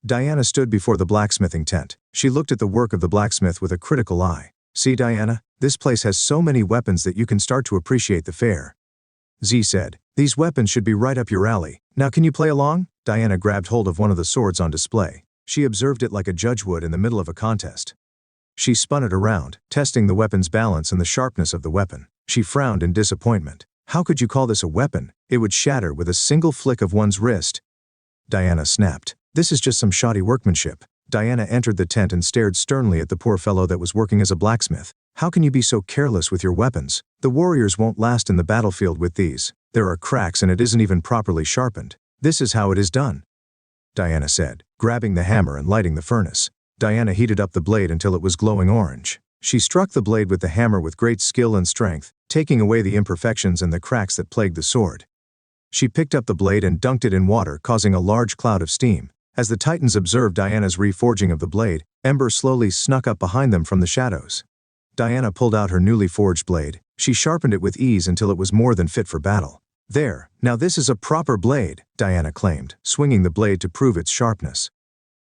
Diana stood before the blacksmithing tent. She looked at the work of the blacksmith with a critical eye. See, Diana, this place has so many weapons that you can start to appreciate the fair. Z said, these weapons should be right up your alley. Now can you play along? Diana grabbed hold of one of the swords on display. She observed it like a judge would in the middle of a contest. She spun it around, testing the weapon's balance and the sharpness of the weapon. She frowned in disappointment. How could you call this a weapon? It would shatter with a single flick of one's wrist. Diana snapped. This is just some shoddy workmanship. Diana entered the tent and stared sternly at the poor fellow that was working as a blacksmith. How can you be so careless with your weapons? The warriors won't last in the battlefield with these. There are cracks and it isn't even properly sharpened. This is how it is done. Diana said, grabbing the hammer and lighting the furnace. Diana heated up the blade until it was glowing orange. She struck the blade with the hammer with great skill and strength, taking away the imperfections and the cracks that plagued the sword. She picked up the blade and dunked it in water, causing a large cloud of steam. As the Titans observed Diana's reforging of the blade, Ember slowly snuck up behind them from the shadows. Diana pulled out her newly forged blade. She sharpened it with ease until it was more than fit for battle. "There, now this is a proper blade," Diana claimed, swinging the blade to prove its sharpness.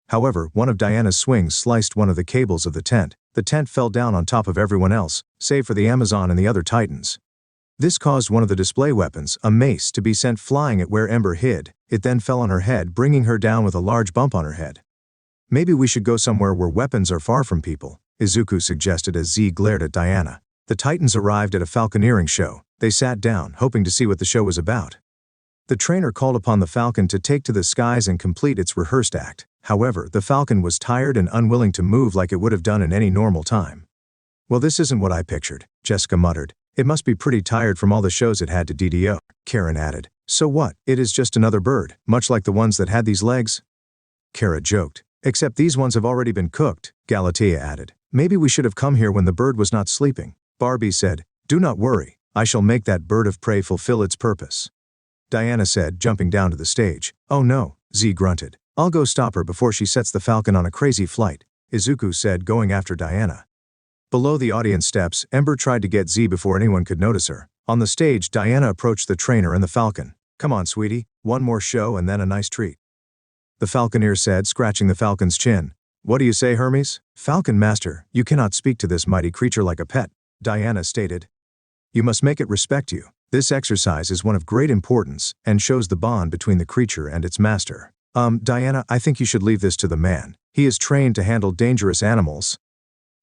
However, one of Diana's swings sliced one of the cables of the tent. The tent fell down on top of everyone else, save for the Amazon and the other Titans. This caused one of the display weapons, a mace, to be sent flying at where Ember hid. It then fell on her head, bringing her down with a large bump on her head. "Maybe we should go somewhere where weapons are far from people," Izuku suggested as Z glared at Diana. The Titans arrived at a falconeering show. They sat down, hoping to see what the show was about. The trainer called upon the falcon to take to the skies and complete its rehearsed act. However, the falcon was tired and unwilling to move like it would have done in any normal time. "Well, this isn't what I pictured," Jessica muttered. "It must be pretty tired from all the shows it had to DDO." Karen added, "So what? It is just another bird, much like the ones that had these legs." Kara joked. "Except these ones have already been cooked," Galatea added. "Maybe we should have come here when the bird was not sleeping." Barbie said, "Do not worry. I shall make that bird of prey fulfill its purpose." Diana said, jumping down to the stage. "Oh no," Z grunted. "I'll go stop her before she sets the falcon on a crazy flight," Izuku said, going after Diana. Below the audience steps, Ember tried to get Z before anyone could notice her. On the stage, Diana approached the trainer and the falcon. "Come on, sweetie. One more show and then a nice treat," the falconer said, scratching the falcon's chin. "What do you say, Hermes?" "Falcon Master, you cannot speak to this mighty creature like a pet," Diana stated. "You must make it respect you. This exercise is one of great importance and shows the bond between the creature and its master." Diana, I think you should leave this to the man. He is trained to handle dangerous animals,"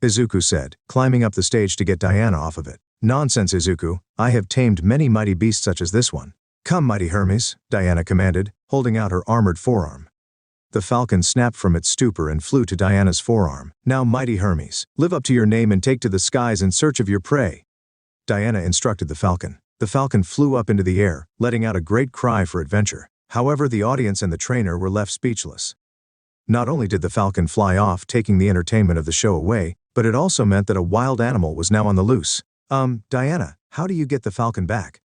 Izuku said, climbing up the stage to get Diana off of it. "Nonsense, Izuku. I have tamed many mighty beasts such as this one." "Come, mighty Hermes," Diana commanded, holding out her armored forearm. The falcon snapped from its stupor and flew to Diana's forearm. "Now, mighty Hermes, live up to your name and take to the skies in search of your prey," Diana instructed the falcon. The falcon flew up into the air, letting out a great cry for adventure. However, the audience and the trainer were left speechless. Not only did the falcon fly off, taking the entertainment of the show away, but it also meant that a wild animal was now on the loose. Diana, how do you get the falcon back?"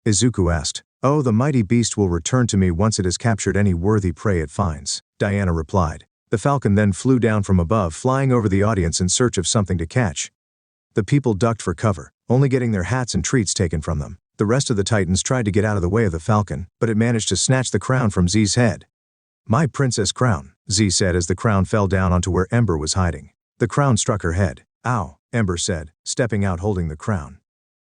Izuku asked. "Oh, the mighty beast will return to me once it has captured any worthy prey it finds," Diana replied. The falcon then flew down from above, flying over the audience in search of something to catch. The people ducked for cover, only getting their hats and treats taken from them. The rest of the Titans tried to get out of the way of the falcon, but it managed to snatch the crown from Z's head. "My princess crown," Z said as the crown fell down onto where Ember was hiding. The crown struck her head. "Ow," Ember said, stepping out holding the crown.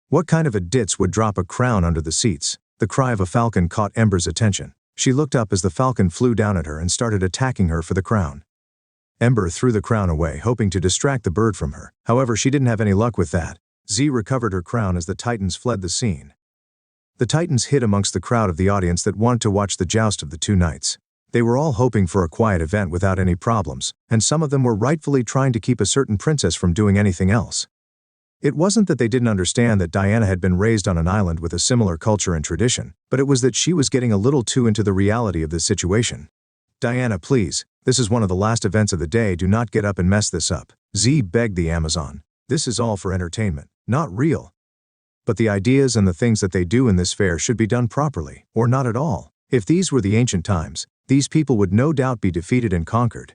What kind of a ditz would drop a crown under the seats? The cry of a falcon caught Ember's attention. She looked up as the falcon flew down at her and started attacking her for the crown. Ember threw the crown away, hoping to distract the bird from her. However, she didn't have any luck with that. Z recovered her crown as the Titans fled the scene. The Titans hid amongst the crowd of the audience that wanted to watch the joust of the two knights. They were all hoping for a quiet event without any problems, and some of them were rightfully trying to keep a certain princess from doing anything else. It wasn't that they didn't understand that Diana had been raised on an island with a similar culture and tradition, but it was that she was getting a little too into the reality of this situation. "Diana, please, this is one of the last events of the day, do not get up and mess this up," Z begged the Amazon. "This is all for entertainment, not real. But the ideas and the things that they do in this fair should be done properly, or not at all. If these were the ancient times, these people would no doubt be defeated and conquered,"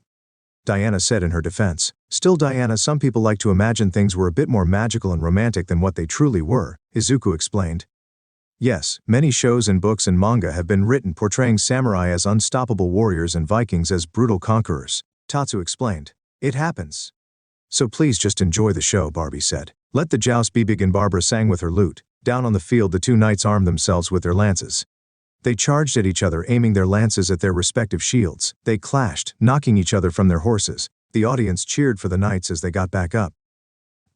Diana said in her defense. "Still, Diana, some people like to imagine things were a bit more magical and romantic than what they truly were," Izuku explained. "Yes, many shows and books and manga have been written portraying samurai as unstoppable warriors and Vikings as brutal conquerors," Tatsu explained. "It happens. So please just enjoy the show," Barbie said. "Let the joust be big," and Barbara sang with her lute. Down on the field, the two knights armed themselves with their lances. They charged at each other, aiming their lances at their respective shields. They clashed, knocking each other from their horses. The audience cheered for the knights as they got back up.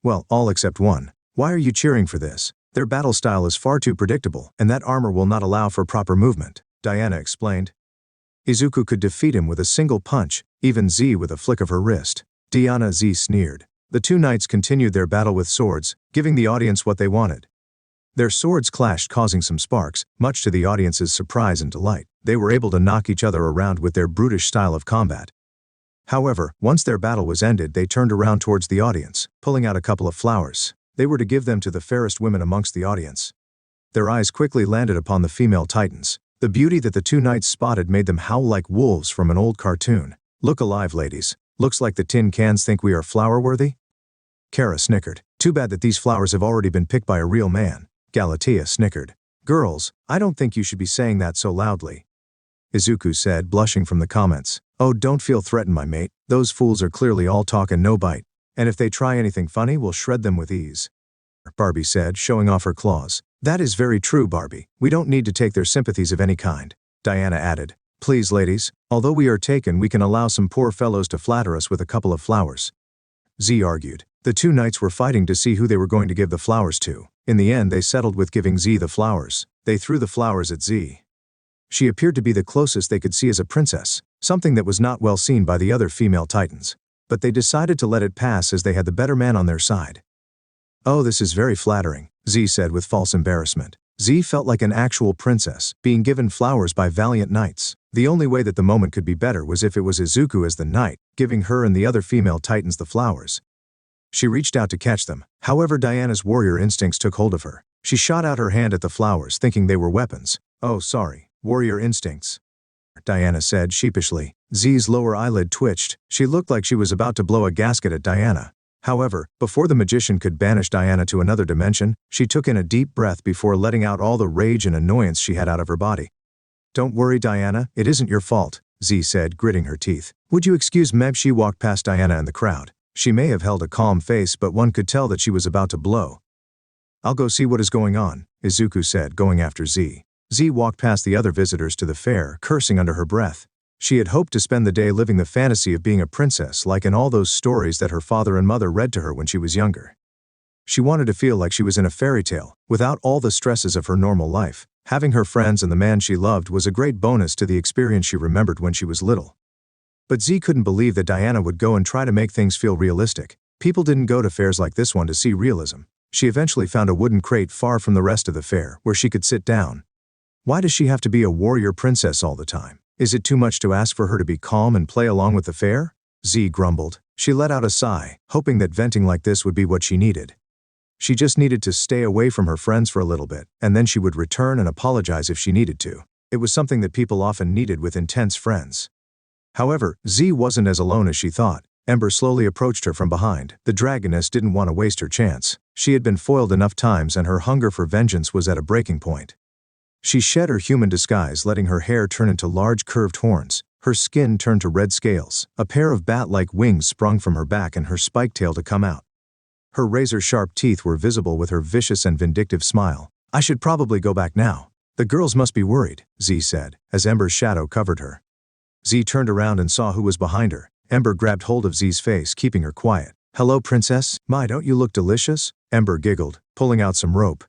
"Well, all except one. Why are you cheering for this? Their battle style is far too predictable, and that armor will not allow for proper movement," Diana explained. Izuku could defeat him with a single punch, even Z with a flick of her wrist. Diana, Z sneered. The two knights continued their battle with swords, giving the audience what they wanted. Their swords clashed, causing some sparks, much to the audience's surprise and delight. They were able to knock each other around with their brutish style of combat. However, once their battle was ended, they turned around towards the audience, pulling out a couple of flowers. They were to give them to the fairest women amongst the audience. Their eyes quickly landed upon the female titans. The beauty that the two knights spotted made them howl like wolves from an old cartoon. "Look alive, ladies. Looks like the tin cans think we are flower-worthy?" Kara snickered. "Too bad that these flowers have already been picked by a real man." Galatea snickered. "Girls, I don't think you should be saying that so loudly," Izuku said, blushing from the comments. "Oh, don't feel threatened, my mate. Those fools are clearly all talk and no bite. And if they try anything funny, we'll shred them with ease," Barbie said, showing off her claws. "That is very true, Barbie. We don't need to take their sympathies of any kind," Diana added. "Please, ladies, although we are taken, we can allow some poor fellows to flatter us with a couple of flowers," Z argued. The two knights were fighting to see who they were going to give the flowers to. In the end, they settled with giving Z the flowers. They threw the flowers at Z. She appeared to be the closest they could see as a princess, something that was not well seen by the other female titans. But they decided to let it pass as they had the better man on their side. "Oh, this is very flattering," Z said with false embarrassment. Z felt like an actual princess, being given flowers by valiant knights. The only way that the moment could be better was if it was Izuku as the knight, giving her and the other female titans the flowers. She reached out to catch them. However, Diana's warrior instincts took hold of her. She shot out her hand at the flowers, thinking they were weapons. "Oh, sorry, warrior instincts," Diana said sheepishly. Z's lower eyelid twitched. She looked like she was about to blow a gasket at Diana. However, before the magician could banish Diana to another dimension, she took in a deep breath before letting out all the rage and annoyance she had out of her body. "Don't worry, Diana, it isn't your fault," Z said, gritting her teeth. "Would you excuse me?" She walked past Diana and the crowd. She may have held a calm face, but one could tell that she was about to blow. "I'll go see what is going on," Izuku said, going after Z. Z walked past the other visitors to the fair, cursing under her breath. She had hoped to spend the day living the fantasy of being a princess, like in all those stories that her father and mother read to her when she was younger. She wanted to feel like she was in a fairy tale, without all the stresses of her normal life. Having her friends and the man she loved was a great bonus to the experience she remembered when she was little. But Z couldn't believe that Diana would go and try to make things feel realistic. People didn't go to fairs like this one to see realism. She eventually found a wooden crate far from the rest of the fair, where she could sit down. Why does she have to be a warrior princess all the time? Is it too much to ask for her to be calm and play along with the fair? Z grumbled. She let out a sigh, hoping that venting like this would be what she needed. She just needed to stay away from her friends for a little bit, and then she would return and apologize if she needed to. It was something that people often needed with intense friends. However, Z wasn't as alone as she thought. Ember slowly approached her from behind. The dragoness didn't want to waste her chance. She had been foiled enough times and her hunger for vengeance was at a breaking point. She shed her human disguise, letting her hair turn into large curved horns. Her skin turned to red scales. A pair of bat-like wings sprung from her back and her spiked tail to come out. Her razor-sharp teeth were visible with her vicious and vindictive smile. "I should probably go back now. The girls must be worried," Z said, as Ember's shadow covered her. Z turned around and saw who was behind her. Ember grabbed hold of Z's face, keeping her quiet. "Hello, princess. My, don't you look delicious?" Ember giggled, pulling out some rope.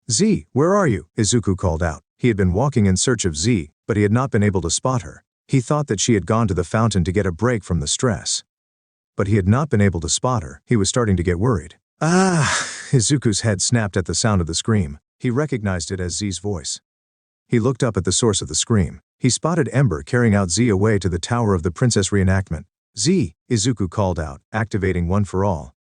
"Z, where are you?" Izuku called out. He had been walking in search of Z, but he had not been able to spot her. He thought that she had gone to the fountain to get a break from the stress. But he had not been able to spot her. He was starting to get worried. "Ah!" Izuku's head snapped at the sound of the scream. He recognized it as Z's voice. He looked up at the source of the scream. He spotted Ember carrying out Z away to the tower of the princess reenactment. "Z!" Izuku called out, activating One for All.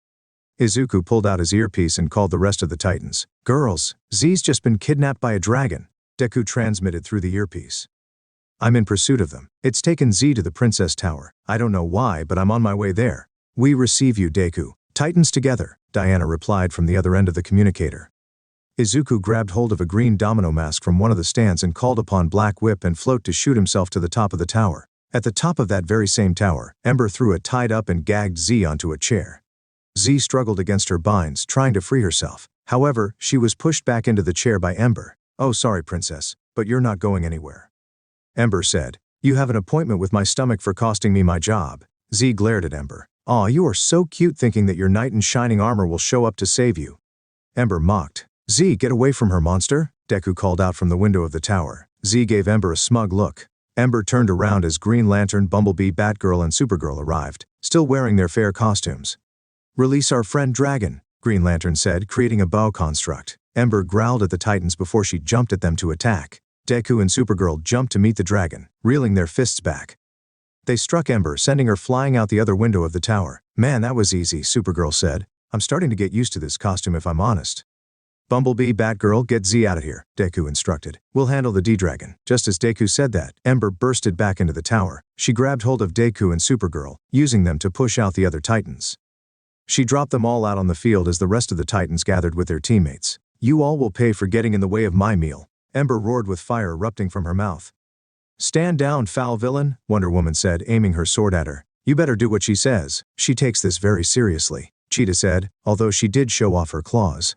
Izuku pulled out his earpiece and called the rest of the titans. "Girls, Z's just been kidnapped by a dragon," Deku transmitted through the earpiece. "I'm in pursuit of them. It's taken Z to the princess tower. I don't know why, but I'm on my way there." "We receive you, Deku. Titans together," Diana replied from the other end of the communicator. Izuku grabbed hold of a green domino mask from one of the stands and called upon Black Whip and Float to shoot himself to the top of the tower. At the top of that very same tower, Ember threw a tied up and gagged Z onto a chair. Z struggled against her binds, trying to free herself. However, she was pushed back into the chair by Ember. "Oh, sorry, princess, but you're not going anywhere," Ember said. "You have an appointment with my stomach for costing me my job." Z glared at Ember. "Aw, you are so cute thinking that your knight in shining armor will show up to save you," Ember mocked. "Z, get away from her, monster," Deku called out from the window of the tower. Z gave Ember a smug look. Ember turned around as Green Lantern, Bumblebee, Batgirl, and Supergirl arrived, still wearing their fair costumes. "Release our friend Dragon," Green Lantern said, creating a bow construct. Ember growled at the Titans before she jumped at them to attack. Deku and Supergirl jumped to meet the dragon, reeling their fists back. They struck Ember, sending her flying out the other window of the tower. Man, that was easy, Supergirl said. I'm starting to get used to this costume if I'm honest. Bumblebee, Batgirl, get Z out of here, Deku instructed. We'll handle the D-Dragon. Just as Deku said that, Ember bursted back into the tower. She grabbed hold of Deku and Supergirl, using them to push out the other Titans. She dropped them all out on the field as the rest of the Titans gathered with their teammates. You all will pay for getting in the way of my meal, Ember roared with fire erupting from her mouth. Stand down, foul villain, Wonder Woman said, aiming her sword at her. You better do what she says. She takes this very seriously, Cheetah said, although she did show off her claws.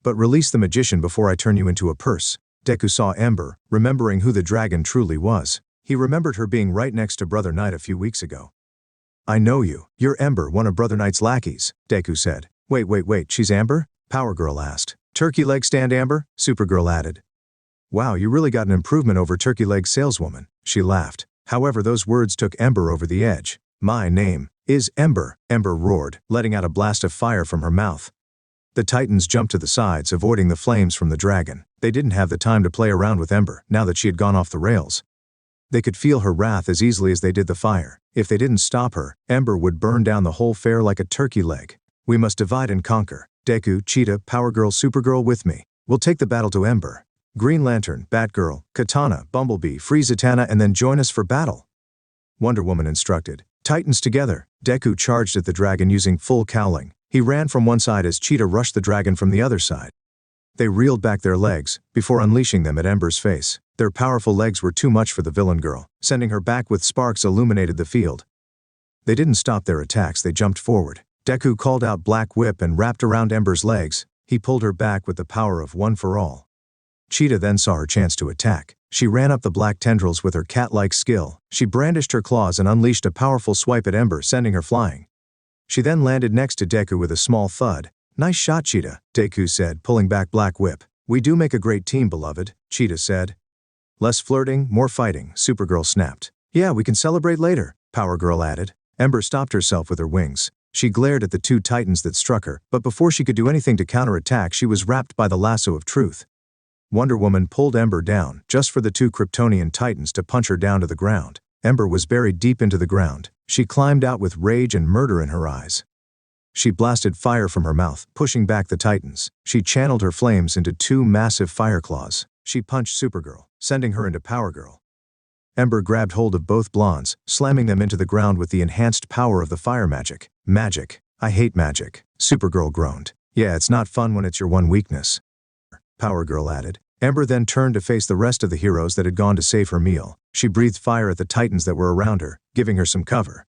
But release the magician before I turn you into a purse. Deku saw Ember, remembering who the dragon truly was. He remembered her being right next to Brother Knight a few weeks ago. I know you. You're Ember, one of Brother Knight's lackeys, Deku said. Wait, she's Amber? Power Girl asked. Turkey leg stand Amber? Supergirl added. Wow, you really got an improvement over Turkey leg saleswoman, she laughed. However, those words took Ember over the edge. My name is Ember, Ember roared, letting out a blast of fire from her mouth. The Titans jumped to the sides, avoiding the flames from the dragon. They didn't have the time to play around with Ember, now that she had gone off the rails. They could feel her wrath as easily as they did the fire. If they didn't stop her, Ember would burn down the whole fair like a turkey leg. We must divide and conquer. Deku, Cheetah, Power Girl, Supergirl with me. We'll take the battle to Ember. Green Lantern, Batgirl, Katana, Bumblebee, free Zatanna and then join us for battle. Wonder Woman instructed. Titans together. Deku charged at the dragon using full cowling. He ran from one side as Cheetah rushed the dragon from the other side. They reeled back their legs, before unleashing them at Ember's face. Their powerful legs were too much for the villain girl, sending her back with sparks illuminated the field. They didn't stop their attacks, they jumped forward. Deku called out Black Whip and wrapped around Ember's legs. He pulled her back with the power of One for All. Cheetah then saw her chance to attack. She ran up the black tendrils with her cat-like skill. She brandished her claws and unleashed a powerful swipe at Ember, sending her flying. She then landed next to Deku with a small thud. Nice shot, Cheetah, Deku said, pulling back Black Whip. We do make a great team, beloved, Cheetah said. Less flirting, more fighting, Supergirl snapped. Yeah, we can celebrate later, Power Girl added. Ember stopped herself with her wings. She glared at the two Titans that struck her, but before she could do anything to counterattack, she was wrapped by the lasso of truth. Wonder Woman pulled Ember down, just for the two Kryptonian Titans to punch her down to the ground. Ember was buried deep into the ground. She climbed out with rage and murder in her eyes. She blasted fire from her mouth, pushing back the Titans. She channeled her flames into two massive fire claws. She punched Supergirl, sending her into Power Girl. Ember grabbed hold of both blondes, slamming them into the ground with the enhanced power of the fire magic. Magic. I hate magic, Supergirl groaned. Yeah, it's not fun when it's your one weakness, Power Girl added. Ember then turned to face the rest of the heroes that had gone to save her meal. She breathed fire at the Titans that were around her, giving her some cover.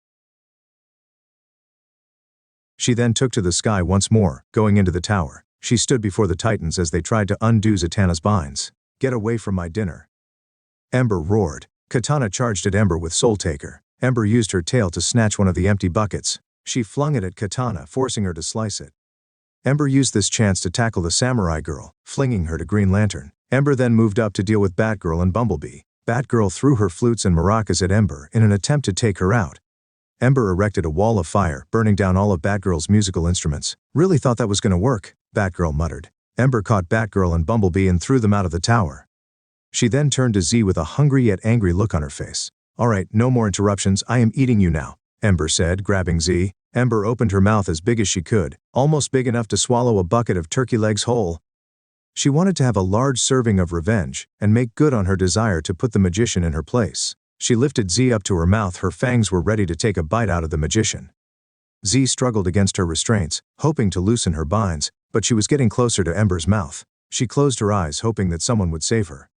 She then took to the sky once more, going into the tower. She stood before the Titans as they tried to undo Zatanna's binds. Get away from my dinner, Ember roared. Katana charged at Ember with Soul Taker. Ember used her tail to snatch one of the empty buckets. She flung it at Katana, forcing her to slice it. Ember used this chance to tackle the samurai girl, flinging her to Green Lantern. Ember then moved up to deal with Batgirl and Bumblebee. Batgirl threw her flutes and maracas at Ember in an attempt to take her out. Ember erected a wall of fire, burning down all of Batgirl's musical instruments. Really thought that was gonna work, Batgirl muttered. Ember caught Batgirl and Bumblebee and threw them out of the tower. She then turned to Z with a hungry yet angry look on her face. Alright, no more interruptions, I am eating you now, Ember said, grabbing Z. Ember opened her mouth as big as she could, almost big enough to swallow a bucket of turkey legs whole. She wanted to have a large serving of revenge and make good on her desire to put the magician in her place. She lifted Z up to her mouth, her fangs were ready to take a bite out of the magician. Z struggled against her restraints, hoping to loosen her binds, but she was getting closer to Ember's mouth. She closed her eyes, hoping that someone would save her.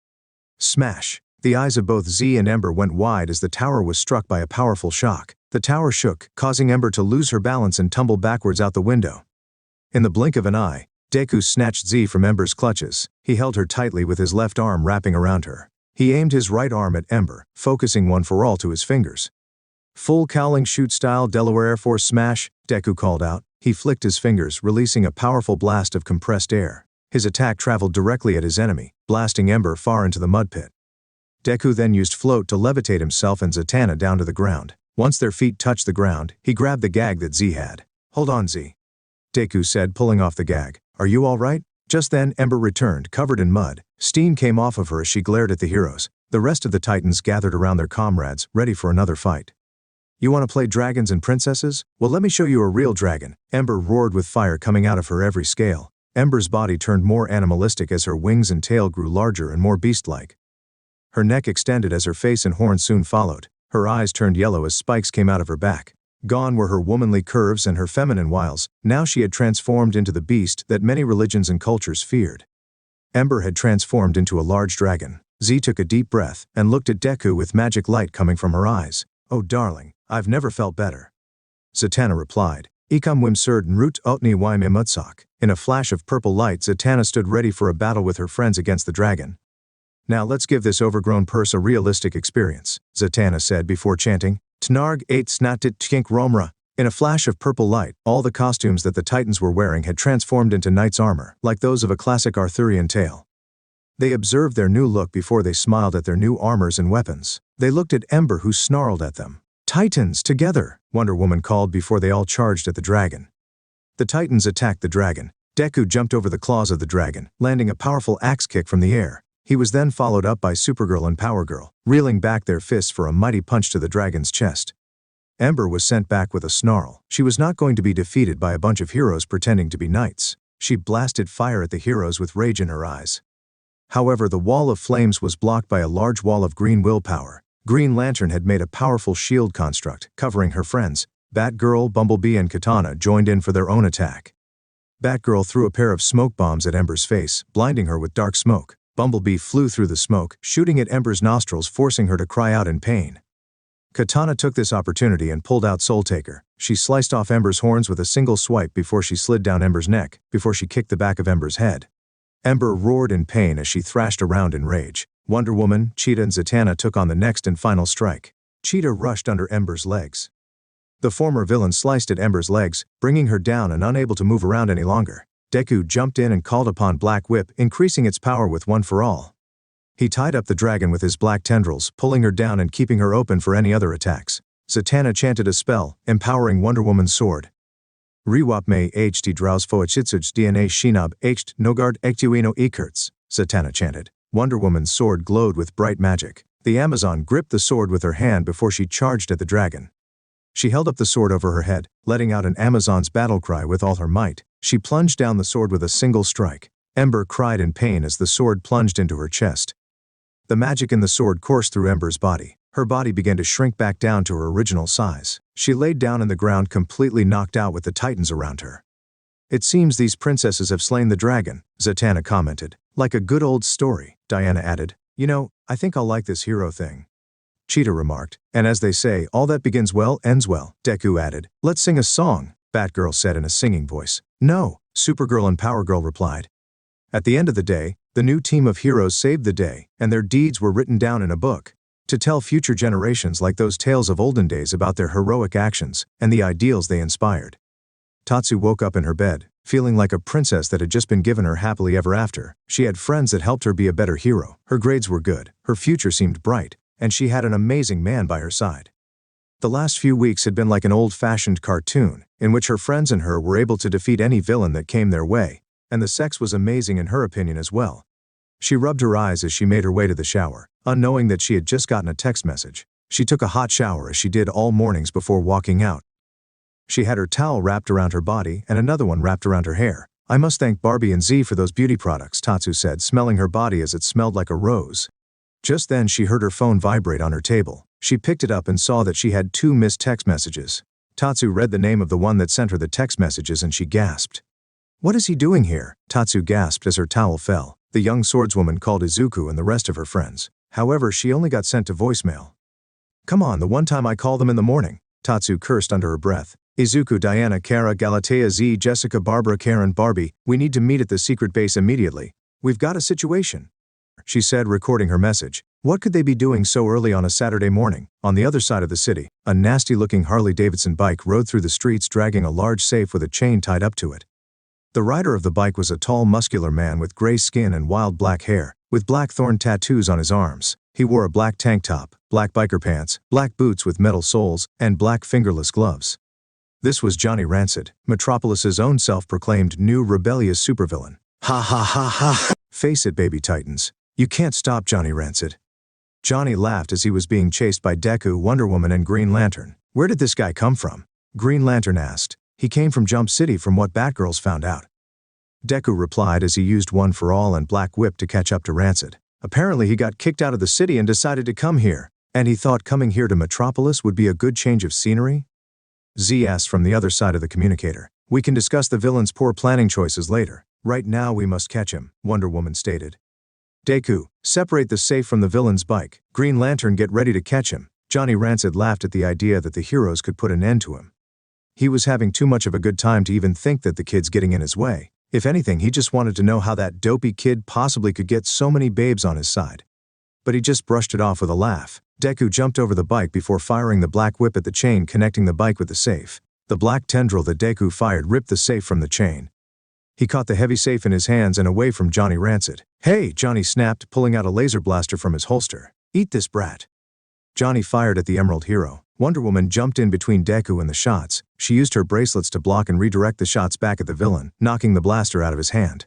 Smash! The eyes of both Z and Ember went wide as the tower was struck by a powerful shock. The tower shook, causing Ember to lose her balance and tumble backwards out the window. In the blink of an eye, Deku snatched Z from Ember's clutches. He held her tightly with his left arm wrapping around her. He aimed his right arm at Ember, focusing One for All to his fingers. Full cowling shoot style Delaware Air Force smash, Deku called out. He flicked his fingers, releasing a powerful blast of compressed air. His attack traveled directly at his enemy, blasting Ember far into the mud pit. Deku then used float to levitate himself and Zatanna down to the ground. Once their feet touched the ground, he grabbed the gag that Z had. Hold on, Z, Deku said, pulling off the gag. Are you all right? Just then, Ember returned, covered in mud. Steam came off of her as she glared at the heroes. The rest of the Titans gathered around their comrades, ready for another fight. You want to play dragons and princesses? Well, let me show you a real dragon. Ember roared with fire coming out of her every scale. Ember's body turned more animalistic as her wings and tail grew larger and more beast-like. Her neck extended as her face and horns soon followed. Her eyes turned yellow as spikes came out of her back. Gone were her womanly curves and her feminine wiles. Now she had transformed into the beast that many religions and cultures feared. Ember had transformed into a large dragon. Z took a deep breath and looked at Deku with magic light coming from her eyes. Oh darling, I've never felt better. Zatanna replied. Ikam wimsurd nrut otni wime mutsak. In a flash of purple light, Zatanna stood ready for a battle with her friends against the dragon. Now let's give this overgrown purse a realistic experience, Zatanna said before chanting, Tnarg 8 snatit tink romra. In a flash of purple light, all the costumes that the Titans were wearing had transformed into knight's armor, like those of a classic Arthurian tale. They observed their new look before they smiled at their new armors and weapons. They looked at Ember, who snarled at them. Titans, together, Wonder Woman called before they all charged at the dragon. The Titans attacked the dragon. Deku jumped over the claws of the dragon, landing a powerful axe kick from the air. He was then followed up by Supergirl and Power Girl, reeling back their fists for a mighty punch to the dragon's chest. Ember was sent back with a snarl. She was not going to be defeated by a bunch of heroes pretending to be knights. She blasted fire at the heroes with rage in her eyes. However, the wall of flames was blocked by a large wall of green willpower. Green Lantern had made a powerful shield construct, covering her friends. Batgirl, Bumblebee, and Katana joined in for their own attack. Batgirl threw a pair of smoke bombs at Ember's face, blinding her with dark smoke. Bumblebee flew through the smoke, shooting at Ember's nostrils, forcing her to cry out in pain. Katana took this opportunity and pulled out Soul Taker. She sliced off Ember's horns with a single swipe before she slid down Ember's neck, before she kicked the back of Ember's head. Ember roared in pain as she thrashed around in rage. Wonder Woman, Cheetah, and Zatanna took on the next and final strike. Cheetah rushed under Ember's legs. The former villain sliced at Ember's legs, bringing her down and unable to move around any longer. Deku jumped in and called upon Black Whip, increasing its power with One for All. He tied up the dragon with his black tendrils, pulling her down and keeping her open for any other attacks. Zatanna chanted a spell, empowering Wonder Woman's sword. Riwap me ht draus foachitsuj dna shinab ht nogard ektuino ekerts, Zatanna chanted. Wonder Woman's sword glowed with bright magic. The Amazon gripped the sword with her hand before she charged at the dragon. She held up the sword over her head, letting out an Amazon's battle cry with all her might. She plunged down the sword with a single strike. Ember cried in pain as the sword plunged into her chest. The magic in the sword coursed through Ember's body. Her body began to shrink back down to her original size. She laid down in the ground, completely knocked out with the Titans around her. It seems these princesses have slain the dragon, Zatanna commented. Like a good old story, Diana added. You know, I think I'll like this hero thing. Cheetah remarked. And as they say, all that begins well ends well, Deku added. Let's sing a song, Batgirl said in a singing voice. No, Supergirl and Power Girl replied. At the end of the day, the new team of heroes saved the day, and their deeds were written down in a book, to tell future generations like those tales of olden days about their heroic actions and the ideals they inspired. Tatsu woke up in her bed, feeling like a princess that had just been given her happily ever after. She had friends that helped her be a better hero. Her grades were good, her future seemed bright, and she had an amazing man by her side. The last few weeks had been like an old-fashioned cartoon, in which her friends and her were able to defeat any villain that came their way, and the sex was amazing in her opinion as well. She rubbed her eyes as she made her way to the shower, unknowing that she had just gotten a text message. She took a hot shower as she did all mornings before walking out. She had her towel wrapped around her body and another one wrapped around her hair. I must thank Barbie and Z for those beauty products, Tatsu said, smelling her body as it smelled like a rose. Just then she heard her phone vibrate on her table. She picked it up and saw that she had 2 missed text messages. Tatsu read the name of the one that sent her the text messages and she gasped. What is he doing here? Tatsu gasped as her towel fell. The young swordswoman called Izuku and the rest of her friends. However, she only got sent to voicemail. Come on, the one time I call them in the morning. Tatsu cursed under her breath. Izuku, Diana, Kara, Galatea, Z, Jessica, Barbara, Karen, Barbie, we need to meet at the secret base immediately. We've got a situation, she said, recording her message. What could they be doing so early on a Saturday morning? On the other side of the city, a nasty-looking Harley-Davidson bike rode through the streets dragging a large safe with a chain tied up to it. The rider of the bike was a tall, muscular man with gray skin and wild black hair, with black thorn tattoos on his arms. He wore a black tank top, black biker pants, black boots with metal soles, and black fingerless gloves. This was Johnny Rancid, Metropolis's own self-proclaimed new rebellious supervillain. Ha ha ha ha. Face it, baby titans. You can't stop Johnny Rancid. Johnny laughed as he was being chased by Deku, Wonder Woman, and Green Lantern. Where did this guy come from? Green Lantern asked. He came from Jump City from what Batgirls found out. Deku replied as he used One for All and Black Whip to catch up to Rancid. Apparently he got kicked out of the city and decided to come here, and he thought coming here to Metropolis would be a good change of scenery? Z asked from the other side of the communicator. We can discuss the villain's poor planning choices later. Right now we must catch him, Wonder Woman stated. Deku, separate the safe from the villain's bike. Green Lantern, get ready to catch him. Johnny Rancid laughed at the idea that the heroes could put an end to him. He was having too much of a good time to even think that the kid's getting in his way. If anything, he just wanted to know how that dopey kid possibly could get so many babes on his side. But he just brushed it off with a laugh. Deku jumped over the bike before firing the Black Whip at the chain connecting the bike with the safe. The black tendril that Deku fired ripped the safe from the chain. He caught the heavy safe in his hands and away from Johnny Rancid. Hey, Johnny snapped, pulling out a laser blaster from his holster. Eat this, brat. Johnny fired at the Emerald Hero. Wonder Woman jumped in between Deku and the shots. She used her bracelets to block and redirect the shots back at the villain, knocking the blaster out of his hand.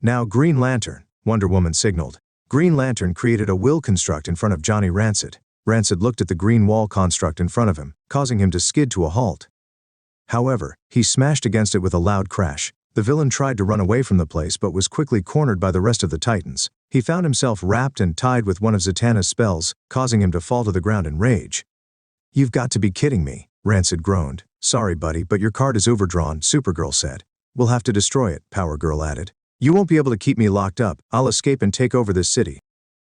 Now Green Lantern, Wonder Woman signaled. Green Lantern created a will construct in front of Johnny Rancid. Rancid looked at the green wall construct in front of him, causing him to skid to a halt. However, he smashed against it with a loud crash. The villain tried to run away from the place but was quickly cornered by the rest of the Titans. He found himself wrapped and tied with one of Zatanna's spells, causing him to fall to the ground in rage. You've got to be kidding me, Rancid groaned. Sorry buddy, but your card is overdrawn, Supergirl said. We'll have to destroy it, Power Girl added. You won't be able to keep me locked up. I'll escape and take over this city.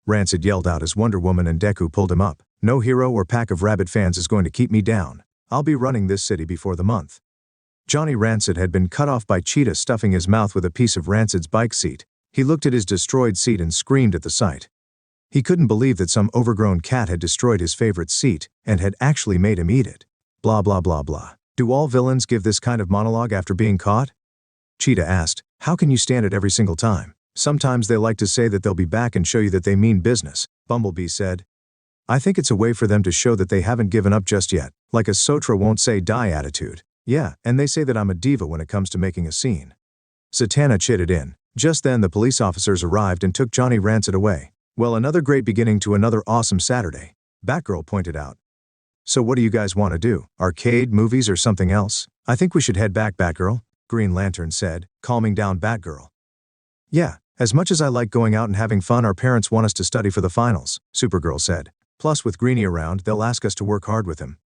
Rancid yelled out as Wonder Woman and Deku pulled him up. No hero or pack of rabid fans is going to keep me down. I'll be running this city before the month. Johnny Rancid had been cut off by Cheetah stuffing his mouth with a piece of Rancid's bike seat. He looked at his destroyed seat and screamed at the sight. He couldn't believe that some overgrown cat had destroyed his favorite seat and had actually made him eat it. Blah blah blah blah. Do all villains give this kind of monologue after being caught? Cheetah asked. How can you stand it every single time? Sometimes they like to say that they'll be back and show you that they mean business, Bumblebee said. I think it's a way for them to show that they haven't given up just yet, like a Sotra won't say die attitude. Yeah, and they say that I'm a diva when it comes to making a scene. Zatanna chitted in. Just then the police officers arrived and took Johnny Rancid away. Well, another great beginning to another awesome Saturday, Batgirl pointed out. So what do you guys want to do? Arcade, movies, or something else? I think we should head back, Batgirl, Green Lantern said, calming down Batgirl. Yeah, as much as I like going out and having fun, our parents want us to study for the finals, Supergirl said. Plus with Greenie around, they'll ask us to work hard with him.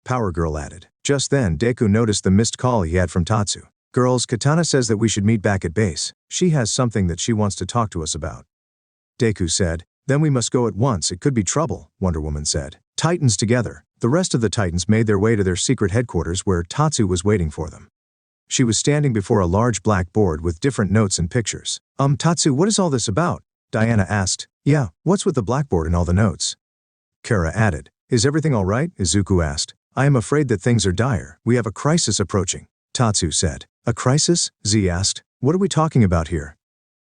Power Girl added. Just then, Deku noticed the missed call he had from Tatsu. Girls, Katana says that we should meet back at base. She has something that she wants to talk to us about. Deku said. Then we must go at once, it could be trouble, Wonder Woman said. Titans together. The rest of the Titans made their way to their secret headquarters where Tatsu was waiting for them. She was standing before a large black board with different notes and pictures. Tatsu, what is all this about? Diana asked. Yeah, what's with the blackboard and all the notes? Kara added. Is everything all right? Izuku asked. I am afraid that things are dire. We have a crisis approaching, Tatsu said. A crisis? Z asked. What are we talking about here?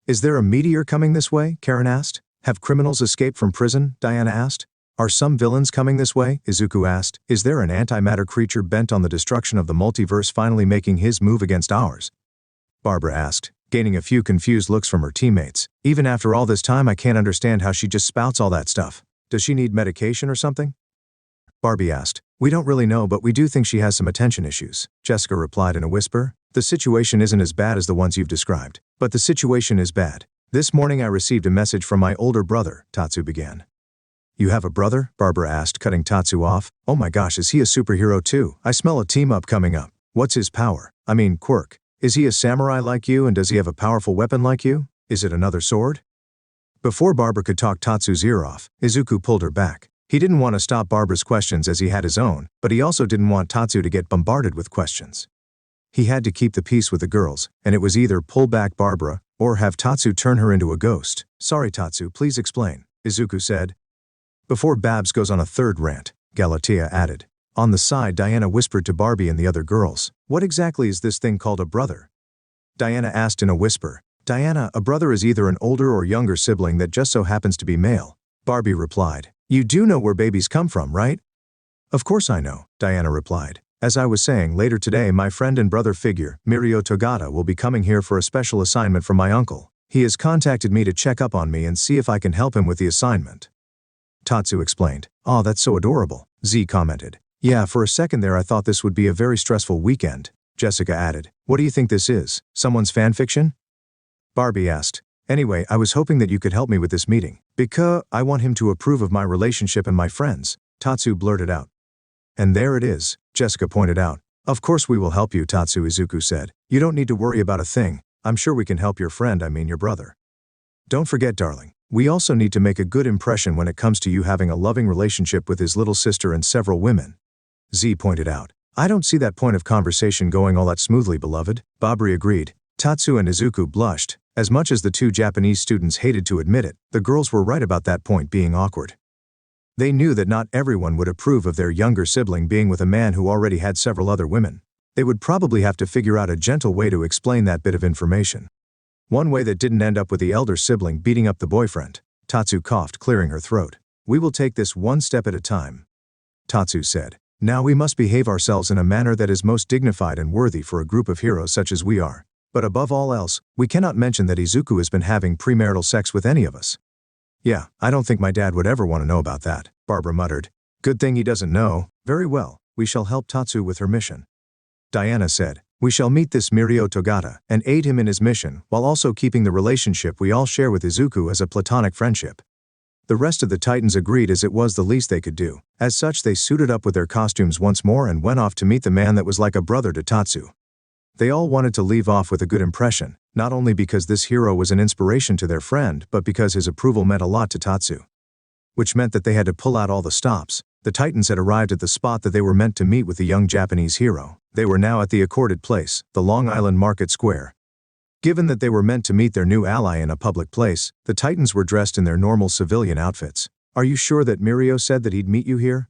Is there a meteor coming this way? Karen asked. Have criminals escaped from prison? Diana asked. Are some villains coming this way? Izuku asked. Is there an antimatter creature bent on the destruction of the multiverse finally making his move against ours? Barbara asked, gaining a few confused looks from her teammates. Even after all this time, I can't understand how she just spouts all that stuff. Does she need medication or something? Barbie asked. We don't really know, but we do think she has some attention issues, Jessica replied in a whisper. The situation isn't as bad as the ones you've described, but the situation is bad. This morning I received a message from my older brother, Tatsu began. You have a brother? Barbara asked, cutting Tatsu off. Oh my gosh, is he a superhero too? I smell a team-up coming up. What's his power? I mean, quirk. Is he a samurai like you and does he have a powerful weapon like you? Is it another sword? Before Barbara could talk Tatsu's ear off, Izuku pulled her back. He didn't want to stop Barbara's questions as he had his own, but he also didn't want Tatsu to get bombarded with questions. He had to keep the peace with the girls, and it was either pull back Barbara, or have Tatsu turn her into a ghost. Sorry Tatsu, please explain, Izuku said. Before Babs goes on a third rant, Galatea added. On the side, Diana whispered to Barbie and the other girls. What exactly is this thing called a brother? Diana asked in a whisper. Diana, a brother is either an older or younger sibling that just so happens to be male. Barbie replied. You do know where babies come from, right? Of course I know, Diana replied. As I was saying, later today my friend and brother figure, Mirio Togata, will be coming here for a special assignment from my uncle. He has contacted me to check up on me and see if I can help him with the assignment. Tatsu explained. "Oh, that's so adorable," Z commented. "Yeah, for a second there I thought this would be a very stressful weekend," Jessica added. "What do you think this is? Someone's fanfiction?" Barbie asked. "Anyway, I was hoping that you could help me with this meeting. Because I want him to approve of my relationship and my friends," Tatsu blurted out. "And there it is," Jessica pointed out. "Of course we will help you," Tatsu Izuku said. "You don't need to worry about a thing. I'm sure we can help your friend, your brother. Don't forget, darling, we also need to make a good impression when it comes to you having a loving relationship with his little sister and several women," Z pointed out. "I don't see that point of conversation going all that smoothly, beloved," Barbie agreed. Tatsu and Izuku blushed. As much as the two Japanese students hated to admit it, the girls were right about that point being awkward. They knew that not everyone would approve of their younger sibling being with a man who already had several other women. They would probably have to figure out a gentle way to explain that bit of information. One way that didn't end up with the elder sibling beating up the boyfriend. Tatsu coughed, clearing her throat. "We will take this one step at a time," Tatsu said. "Now we must behave ourselves in a manner that is most dignified and worthy for a group of heroes such as we are. But above all else, we cannot mention that Izuku has been having premarital sex with any of us." "Yeah, I don't think my dad would ever want to know about that," Barbara muttered. "Good thing he doesn't know. Very well, we shall help Tatsu with her mission," Diana said. "We shall meet this Mirio Togata and aid him in his mission while also keeping the relationship we all share with Izuku as a platonic friendship." The rest of the Titans agreed, as it was the least they could do. As such, they suited up with their costumes once more and went off to meet the man that was like a brother to Tatsu. They all wanted to leave off with a good impression, not only because this hero was an inspiration to their friend but because his approval meant a lot to Tatsu. Which meant that they had to pull out all the stops. The Titans had arrived at the spot that they were meant to meet with the young Japanese hero. They were now at the accorded place, the Long Island Market Square. Given that they were meant to meet their new ally in a public place, the Titans were dressed in their normal civilian outfits. "Are you sure that Mirio said that he'd meet you here?"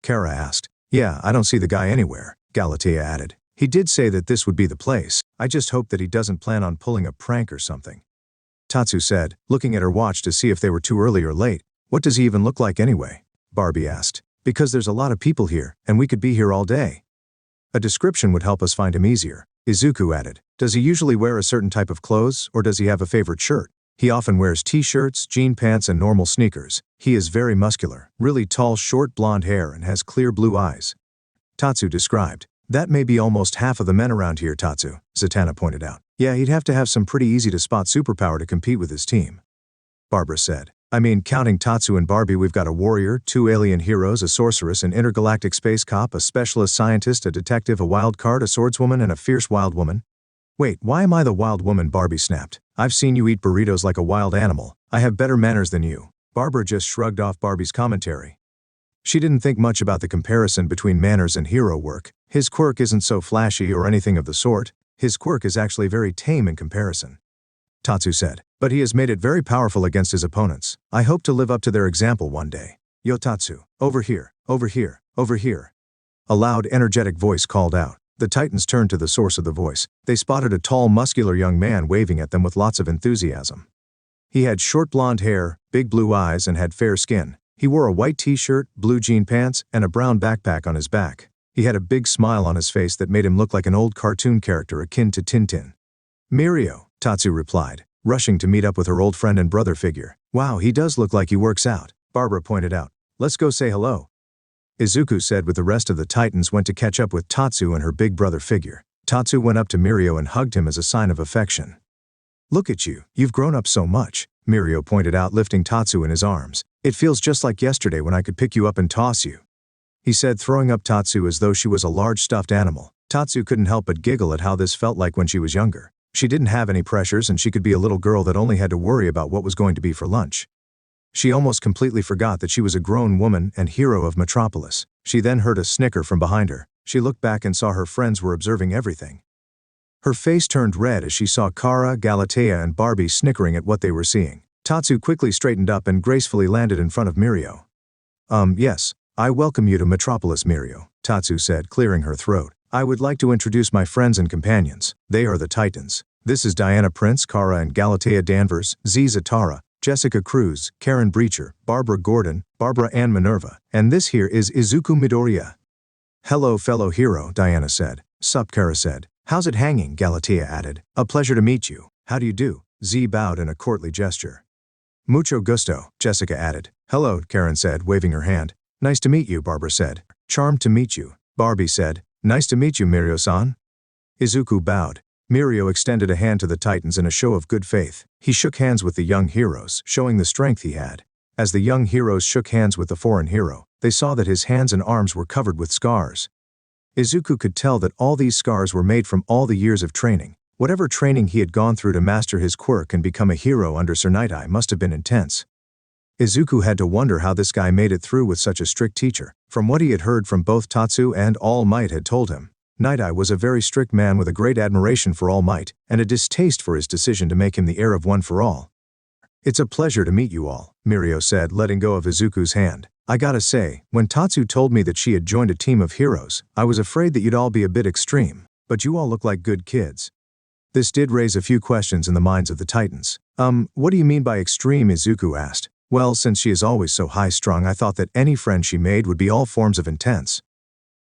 Kara asked. "Yeah, I don't see the guy anywhere," Galatea added. "He did say that this would be the place. I just hope that he doesn't plan on pulling a prank or something," Tatsu said, looking at her watch to see if they were too early or late. "What does he even look like anyway?" Barbie asked. "Because there's a lot of people here, and we could be here all day." "A description would help us find him easier," Izuku added. "Does he usually wear a certain type of clothes, or does he have a favorite shirt?" "He often wears t-shirts, jean pants and normal sneakers. He is very muscular, really tall, short blonde hair and has clear blue eyes," Tatsu described. "That may be almost half of the men around here, Tatsu," Zatanna pointed out. "Yeah, he'd have to have some pretty easy-to-spot superpower to compete with his team," Barbara said. Counting Tatsu and Barbie, we've got a warrior, 2 alien heroes, a sorceress, an intergalactic space cop, a specialist scientist, a detective, a wild card, a swordswoman, and a fierce wild woman." "Wait, why am I the wild woman?" Barbie snapped. "I've seen you eat burritos like a wild animal. I have better manners than you." Barbara just shrugged off Barbie's commentary. She didn't think much about the comparison between manners and hero work. His quirk isn't so flashy or anything of the sort. His quirk is actually very tame in comparison, Tatsu said. "But he has made it very powerful against his opponents. I hope to live up to their example one day." "Yo Tatsu, over here, over here, over here," a loud, energetic voice called out. The Titans turned to the source of the voice. They spotted a tall, muscular young man waving at them with lots of enthusiasm. He had short blonde hair, big blue eyes, and had fair skin. He wore a white t-shirt, blue jean pants, and a brown backpack on his back. He had a big smile on his face that made him look like an old cartoon character akin to Tintin. "Mirio," Tatsu replied, rushing to meet up with her old friend and brother figure. "Wow, he does look like he works out," Barbara pointed out. "Let's go say hello," Izuku said, with the rest of the Titans went to catch up with Tatsu and her big brother figure. Tatsu went up to Mirio and hugged him as a sign of affection. "Look at you, you've grown up so much," Mirio pointed out, lifting Tatsu in his arms. "It feels just like yesterday when I could pick you up and toss you," he said, throwing up Tatsu as though she was a large stuffed animal. Tatsu couldn't help but giggle at how this felt like when she was younger. She didn't have any pressures and she could be a little girl that only had to worry about what was going to be for lunch. She almost completely forgot that she was a grown woman and hero of Metropolis. She then heard a snicker from behind her. She looked back and saw her friends were observing everything. Her face turned red as she saw Kara, Galatea, and Barbie snickering at what they were seeing. Tatsu quickly straightened up and gracefully landed in front of Mirio. Yes, I welcome you to Metropolis, Mirio," Tatsu said, clearing her throat. "I would like to introduce my friends and companions. They are the Titans. This is Diana Prince, Kara and Galatea Danvers, Z Zatara, Jessica Cruz, Karen Breacher, Barbara Gordon, Barbara Ann Minerva, and this here is Izuku Midoriya." Hello fellow hero, Diana said. Sup, Kara said. How's it hanging, Galatea added. A pleasure to meet you. How do you do? Z bowed in a courtly gesture. Mucho gusto, Jessica added. Hello, Karen said, waving her hand. Nice to meet you, Barbara said. Charmed to meet you, Barbie said. Nice to meet you, Mirio-san. Izuku bowed. Mirio extended a hand to the Titans in a show of good faith. He shook hands with the young heroes, showing the strength he had. As the young heroes shook hands with the foreign hero, they saw that his hands and arms were covered with scars. Izuku could tell that all these scars were made from all the years of training. Whatever training he had gone through to master his quirk and become a hero under Sir Night-Eye must have been intense. Izuku had to wonder how this guy made it through with such a strict teacher. From what he had heard from both Tatsu and All Might had told him, Night-Eye was a very strict man with a great admiration for All Might, and a distaste for his decision to make him the heir of One for All. It's a pleasure to meet you all, Mirio said, letting go of Izuku's hand. I gotta say, when Tatsu told me that she had joined a team of heroes, I was afraid that you'd all be a bit extreme, but you all look like good kids. This did raise a few questions in the minds of the Titans. What do you mean by extreme? Izuku asked. Well, since she is always so high-strung, I thought that any friend she made would be all forms of intense.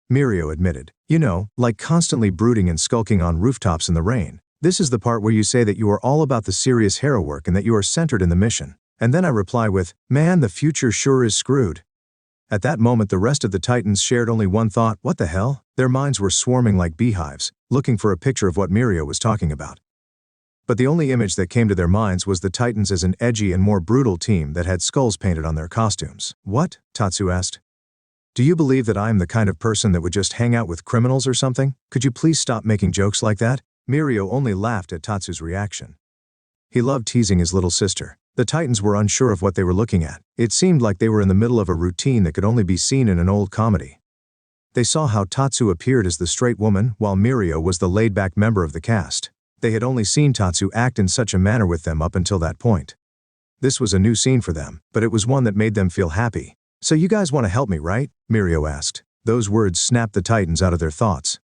Mirio admitted. You know, like constantly brooding and skulking on rooftops in the rain. This is the part where you say that you are all about the serious hero work and that you are centered in the mission. And then I reply with, man, the future sure is screwed. At that moment the rest of the Titans shared only one thought, what the hell? Their minds were swarming like beehives, looking for a picture of what Mirio was talking about. But the only image that came to their minds was the Titans as an edgy and more brutal team that had skulls painted on their costumes. What? Tatsu asked. Do you believe that I am the kind of person that would just hang out with criminals or something? Could you please stop making jokes like that? Mirio only laughed at Tatsu's reaction. He loved teasing his little sister. The Titans were unsure of what they were looking at. It seemed like they were in the middle of a routine that could only be seen in an old comedy. They saw how Tatsu appeared as the straight woman, while Mirio was the laid-back member of the cast. They had only seen Tatsu act in such a manner with them up until that point. This was a new scene for them, but it was one that made them feel happy. So you guys want to help me, right? Mirio asked. Those words snapped the Titans out of their thoughts.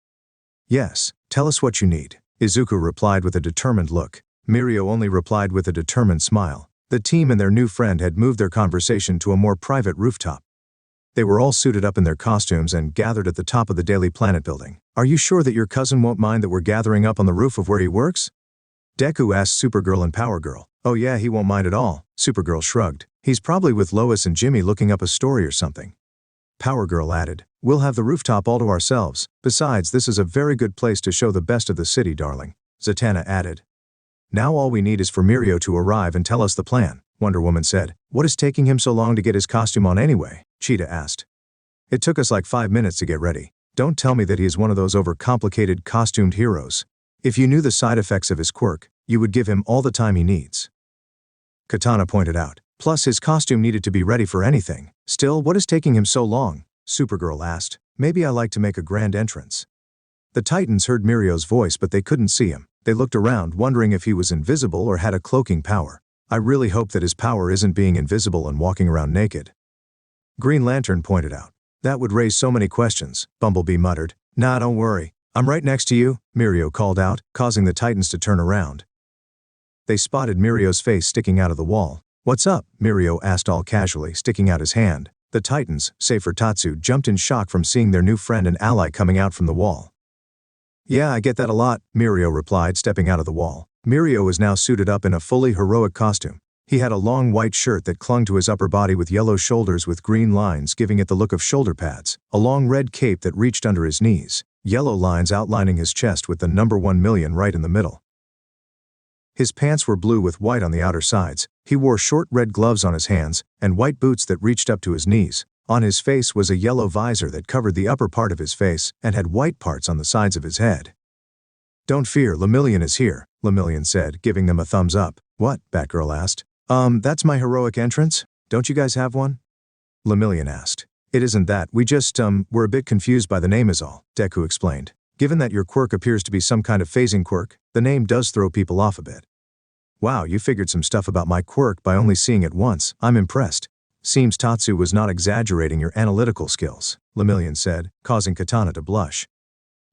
Yes, tell us what you need. Izuku replied with a determined look. Mirio only replied with a determined smile. The team and their new friend had moved their conversation to a more private rooftop. They were all suited up in their costumes and gathered at the top of the Daily Planet building. Are you sure that your cousin won't mind that we're gathering up on the roof of where he works? Deku asked Supergirl and Power Girl. Oh yeah, he won't mind at all. Supergirl shrugged. He's probably with Lois and Jimmy looking up a story or something. Power Girl added. We'll have the rooftop all to ourselves. Besides, this is a very good place to show the best of the city, darling. Zatanna added. Now all we need is for Mirio to arrive and tell us the plan, Wonder Woman said. What is taking him so long to get his costume on anyway? Cheetah asked. It took us like 5 minutes to get ready. Don't tell me that he is one of those overcomplicated costumed heroes. If you knew the side effects of his quirk, you would give him all the time he needs. Katana pointed out. Plus his costume needed to be ready for anything. Still, what is taking him so long? Supergirl asked. Maybe I like to make a grand entrance. The Titans heard Mirio's voice but they couldn't see him. They looked around wondering if he was invisible or had a cloaking power. I really hope that his power isn't being invisible and walking around naked. Green Lantern pointed out. That would raise so many questions, Bumblebee muttered. Nah, don't worry. I'm right next to you, Mirio called out, causing the Titans to turn around. They spotted Mirio's face sticking out of the wall. What's up? Mirio asked all casually, sticking out his hand. The Titans, save for Tatsu, jumped in shock from seeing their new friend and ally coming out from the wall. Yeah, I get that a lot, Mirio replied, stepping out of the wall. Mirio was now suited up in a fully heroic costume. He had a long white shirt that clung to his upper body with yellow shoulders with green lines giving it the look of shoulder pads, a long red cape that reached under his knees, yellow lines outlining his chest with the number 1,000,000 right in the middle. His pants were blue with white on the outer sides. He wore short red gloves on his hands and white boots that reached up to his knees. On his face was a yellow visor that covered the upper part of his face and had white parts on the sides of his head. Don't fear, Lemillion is here, Lemillion said, giving them a thumbs up. What? Batgirl asked. That's my heroic entrance? Don't you guys have one? Lemillion asked. It isn't that, we just, we're a bit confused by the name is all, Deku explained. Given that your quirk appears to be some kind of phasing quirk, the name does throw people off a bit. Wow, you figured some stuff about my quirk by only seeing it once. I'm impressed. Seems Tatsu was not exaggerating your analytical skills, Lemillion said, causing Katana to blush.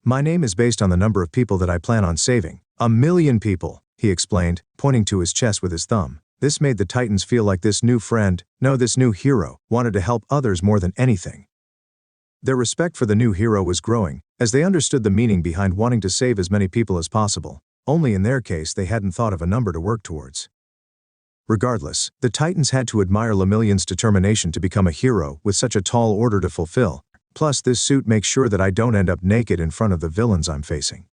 My name is based on the number of people that I plan on saving. 1,000,000 people, he explained, pointing to his chest with his thumb. This made the Titans feel like this new friend, no, this new hero, wanted to help others more than anything. Their respect for the new hero was growing, as they understood the meaning behind wanting to save as many people as possible. Only in their case they hadn't thought of a number to work towards. Regardless, the Titans had to admire Lemillion's determination to become a hero with such a tall order to fulfill. Plus, this suit makes sure that I don't end up naked in front of the villains I'm facing.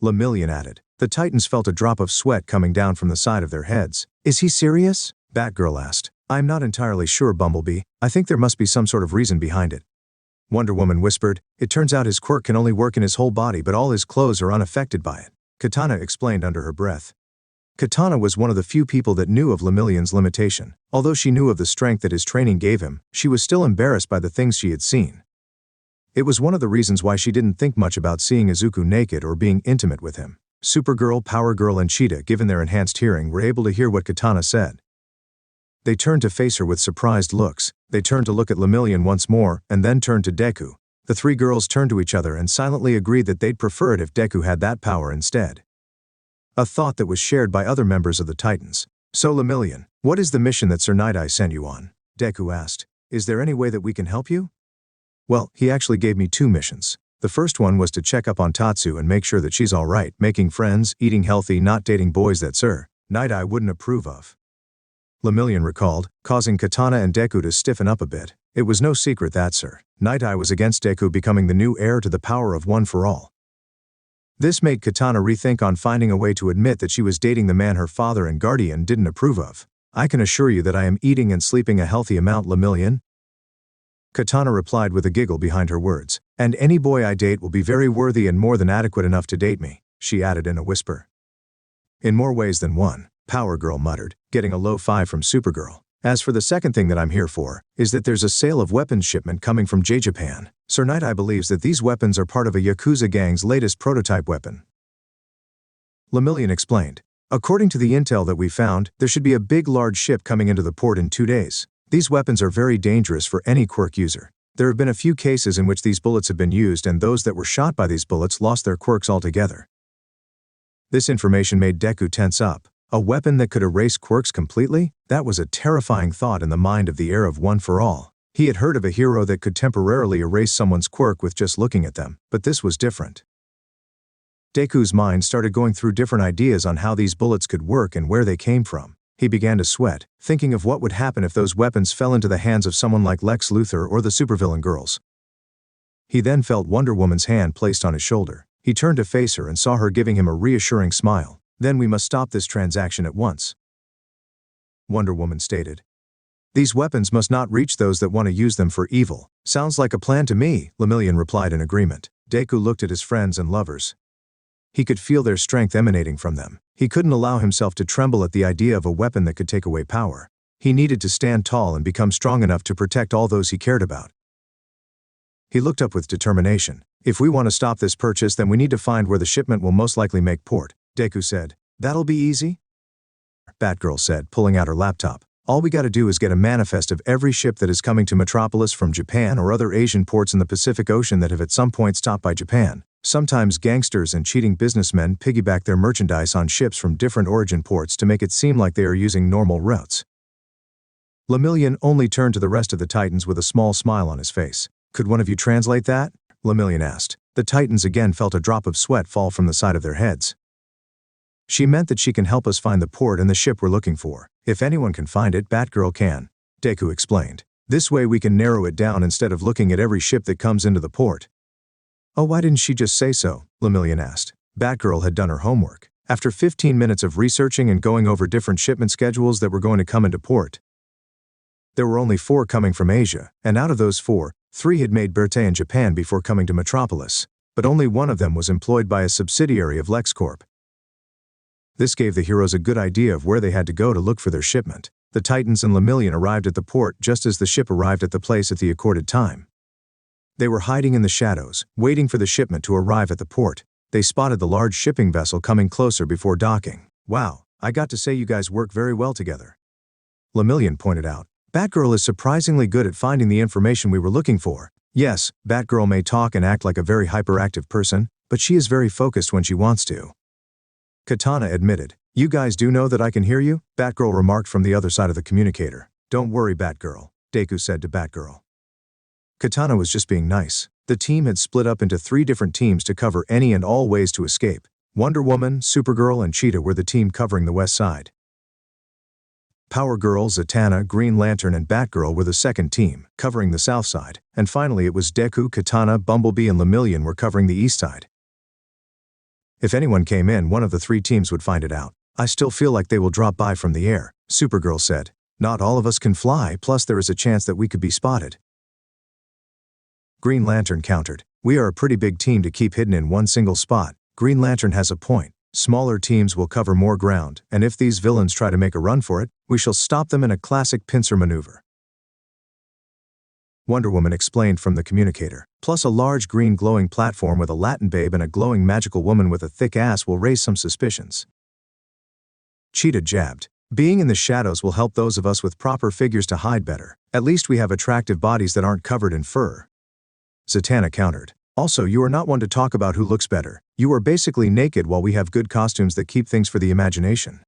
Lemillion added. The Titans felt a drop of sweat coming down from the side of their heads. Is he serious? Batgirl asked. I'm not entirely sure, Bumblebee. I think there must be some sort of reason behind it. Wonder Woman whispered. It turns out his quirk can only work in his whole body, but all his clothes are unaffected by it. Katana explained under her breath. Katana was one of the few people that knew of Lemillion's limitation. Although she knew of the strength that his training gave him, she was still embarrassed by the things she had seen. It was one of the reasons why she didn't think much about seeing Izuku naked or being intimate with him. Supergirl, Power Girl, and Cheetah, given their enhanced hearing, were able to hear what Katana said. They turned to face her with surprised looks. They turned to look at Lemillion once more, and then turned to Deku. The three girls turned to each other and silently agreed that they'd prefer it if Deku had that power instead. A thought that was shared by other members of the Titans. So Lemillion, what is the mission that Sir Night-Eye sent you on? Deku asked. Is there any way that we can help you? Well, he actually gave me 2 missions. The first one was to check up on Tatsu and make sure that she's alright, making friends, eating healthy, not dating boys that Sir Night-Eye wouldn't approve of. Lemillion recalled, causing Katana and Deku to stiffen up a bit. It was no secret that Sir Night-Eye was against Deku becoming the new heir to the power of One for All. This made Katana rethink on finding a way to admit that she was dating the man her father and guardian didn't approve of. I can assure you that I am eating and sleeping a healthy amount, Lemillion. Katana replied with a giggle behind her words. And any boy I date will be very worthy and more than adequate enough to date me, she added in a whisper. In more ways than one, Power Girl muttered, getting a low 5 from Supergirl. As for the second thing that I'm here for, is that there's a sale of weapons shipment coming from Japan. Sir Night-Eye believes that these weapons are part of a Yakuza gang's latest prototype weapon. Lemillion explained. According to the intel that we found, there should be a big large ship coming into the port in 2 days. These weapons are very dangerous for any quirk user. There have been a few cases in which these bullets have been used and those that were shot by these bullets lost their quirks altogether. This information made Deku tense up. A weapon that could erase quirks completely? That was a terrifying thought in the mind of the heir of One for All. He had heard of a hero that could temporarily erase someone's quirk with just looking at them, but this was different. Deku's mind started going through different ideas on how these bullets could work and where they came from. He began to sweat, thinking of what would happen if those weapons fell into the hands of someone like Lex Luthor or the supervillain girls. He then felt Wonder Woman's hand placed on his shoulder. He turned to face her and saw her giving him a reassuring smile. Then we must stop this transaction at once, Wonder Woman stated. These weapons must not reach those that want to use them for evil. Sounds like a plan to me, Lemillion replied in agreement. Deku looked at his friends and lovers. He could feel their strength emanating from them. He couldn't allow himself to tremble at the idea of a weapon that could take away power. He needed to stand tall and become strong enough to protect all those he cared about. He looked up with determination. If we want to stop this purchase, then we need to find where the shipment will most likely make port, Deku said. That'll be easy? Batgirl said, pulling out her laptop. All we gotta do is get a manifest of every ship that is coming to Metropolis from Japan or other Asian ports in the Pacific Ocean that have at some point stopped by Japan. Sometimes gangsters and cheating businessmen piggyback their merchandise on ships from different origin ports to make it seem like they are using normal routes. Lemillion only turned to the rest of the Titans with a small smile on his face. Could one of you translate that? Lemillion asked. The Titans again felt a drop of sweat fall from the side of their heads. She meant that she can help us find the port and the ship we're looking for. If anyone can find it, Batgirl can, Deku explained. This way we can narrow it down instead of looking at every ship that comes into the port. Oh, why didn't she just say so? Lemillion asked. Batgirl had done her homework. After 15 minutes of researching and going over different shipment schedules that were going to come into port, there were only 4 coming from Asia, and out of those 4, 3 had made Berthe in Japan before coming to Metropolis, but only one of them was employed by a subsidiary of LexCorp. This gave the heroes a good idea of where they had to go to look for their shipment. The Titans and Lemillion arrived at the port just as the ship arrived at the place at the accorded time. They were hiding in the shadows, waiting for the shipment to arrive at the port. They spotted the large shipping vessel coming closer before docking. Wow, I got to say you guys work very well together, Lemillion pointed out. Batgirl is surprisingly good at finding the information we were looking for. Yes, Batgirl may talk and act like a very hyperactive person, but she is very focused when she wants to, Katana admitted. You guys do know that I can hear you? Batgirl remarked from the other side of the communicator. Don't worry, Batgirl, Deku said to Batgirl. Katana was just being nice. The team had split up into 3 different teams to cover any and all ways to escape. Wonder Woman, Supergirl, and Cheetah were the team covering the west side. Power Girl, Zatanna, Green Lantern, and Batgirl were the second team, covering the south side. And finally it was Deku, Katana, Bumblebee, and Lemillion were covering the east side. If anyone came in, one of the 3 teams would find it out. I still feel like they will drop by from the air, Supergirl said. Not all of us can fly, plus there is a chance that we could be spotted. Green Lantern countered. We are a pretty big team to keep hidden in one single spot. Green Lantern has a point. Smaller teams will cover more ground, and if these villains try to make a run for it, we shall stop them in a classic pincer maneuver. Wonder Woman explained from the communicator. Plus a large green glowing platform with a Latin babe and a glowing magical woman with a thick ass will raise some suspicions. Cheetah jabbed. Being in the shadows will help those of us with proper figures to hide better. At least we have attractive bodies that aren't covered in fur. Zatanna countered. Also, you are not one to talk about who looks better. You are basically naked while we have good costumes that keep things for the imagination.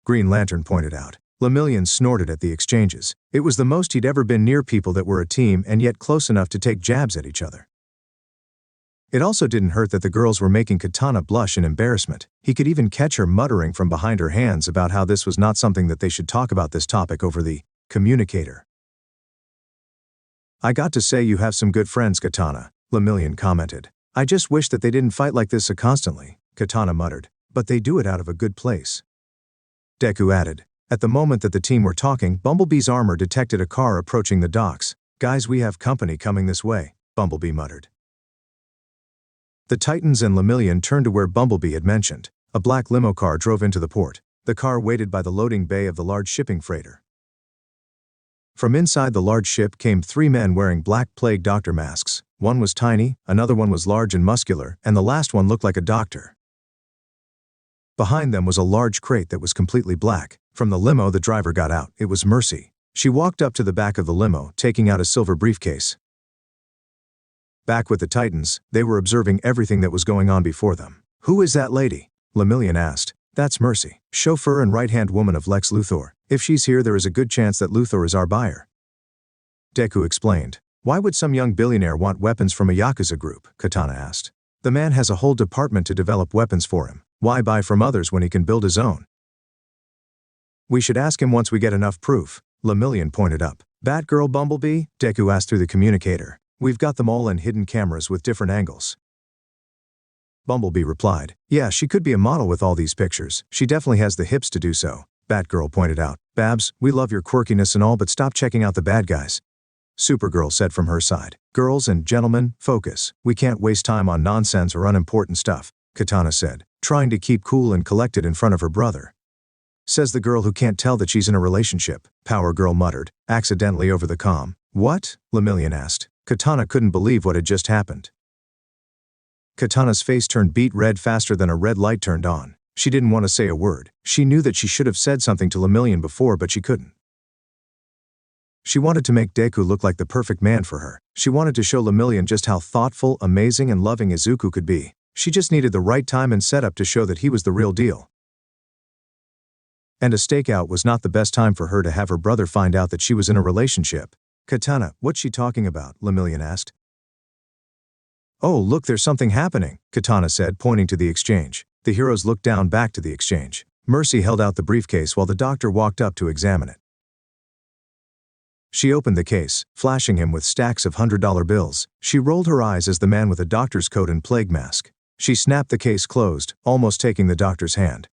Green Lantern pointed out. Lemillion snorted at the exchanges. It was the most he'd ever been near people that were a team and yet close enough to take jabs at each other. It also didn't hurt that the girls were making Katana blush in embarrassment. He could even catch her muttering from behind her hands about how this was not something that they should talk about this topic over the communicator. I got to say you have some good friends, Katana, Lemillion commented. I just wish that they didn't fight like this so constantly, Katana muttered. But they do it out of a good place. Deku added. At the moment that the team were talking, Bumblebee's armor detected a car approaching the docks. Guys, we have company coming this way, Bumblebee muttered. The Titans and Lemillion turned to where Bumblebee had mentioned. A black limo car drove into the port. The car waited by the loading bay of the large shipping freighter. From inside the large ship came 3 men wearing black plague doctor masks. One was tiny, another one was large and muscular, and the last one looked like a doctor. Behind them was a large crate that was completely black. From the limo the driver got out. It was Mercy. She walked up to the back of the limo, taking out a silver briefcase. Back with the Titans, they were observing everything that was going on before them. Who is that lady? Lemillion asked. That's Mercy, chauffeur and right-hand woman of Lex Luthor. If she's here, there is a good chance that Luthor is our buyer. Deku explained. Why would some young billionaire want weapons from a Yakuza group? Katana asked. The man has a whole department to develop weapons for him. Why buy from others when he can build his own? We should ask him once we get enough proof, Lemillion pointed up. Batgirl, Bumblebee? Deku asked through the communicator. We've got them all in hidden cameras with different angles. Bumblebee replied. Yeah, she could be a model with all these pictures. She definitely has the hips to do so, Batgirl pointed out. Babs, we love your quirkiness and all, but stop checking out the bad guys. Supergirl said from her side. Girls and gentlemen, focus. We can't waste time on nonsense or unimportant stuff, Katana said, trying to keep cool and collected in front of her brother. Says the girl who can't tell that she's in a relationship, Power Girl muttered, accidentally over the comm. What? Lemillion asked. Katana couldn't believe what had just happened. Katana's face turned beet red faster than a red light turned on. She didn't want to say a word. She knew that she should have said something to Lemillion before, but she couldn't. She wanted to make Deku look like the perfect man for her. She wanted to show Lemillion just how thoughtful, amazing, and loving Izuku could be. She just needed the right time and setup to show that he was the real deal. And a stakeout was not the best time for her to have her brother find out that she was in a relationship. Katana, what's she talking about? Lemillion asked. Oh, look, there's something happening, Katana said, pointing to the exchange. The heroes looked down back to the exchange. Mercy held out the briefcase while the doctor walked up to examine it. She opened the case, flashing him with stacks of $100 bills. She rolled her eyes as the man with a doctor's coat and plague mask. She snapped the case closed, almost taking the doctor's hand.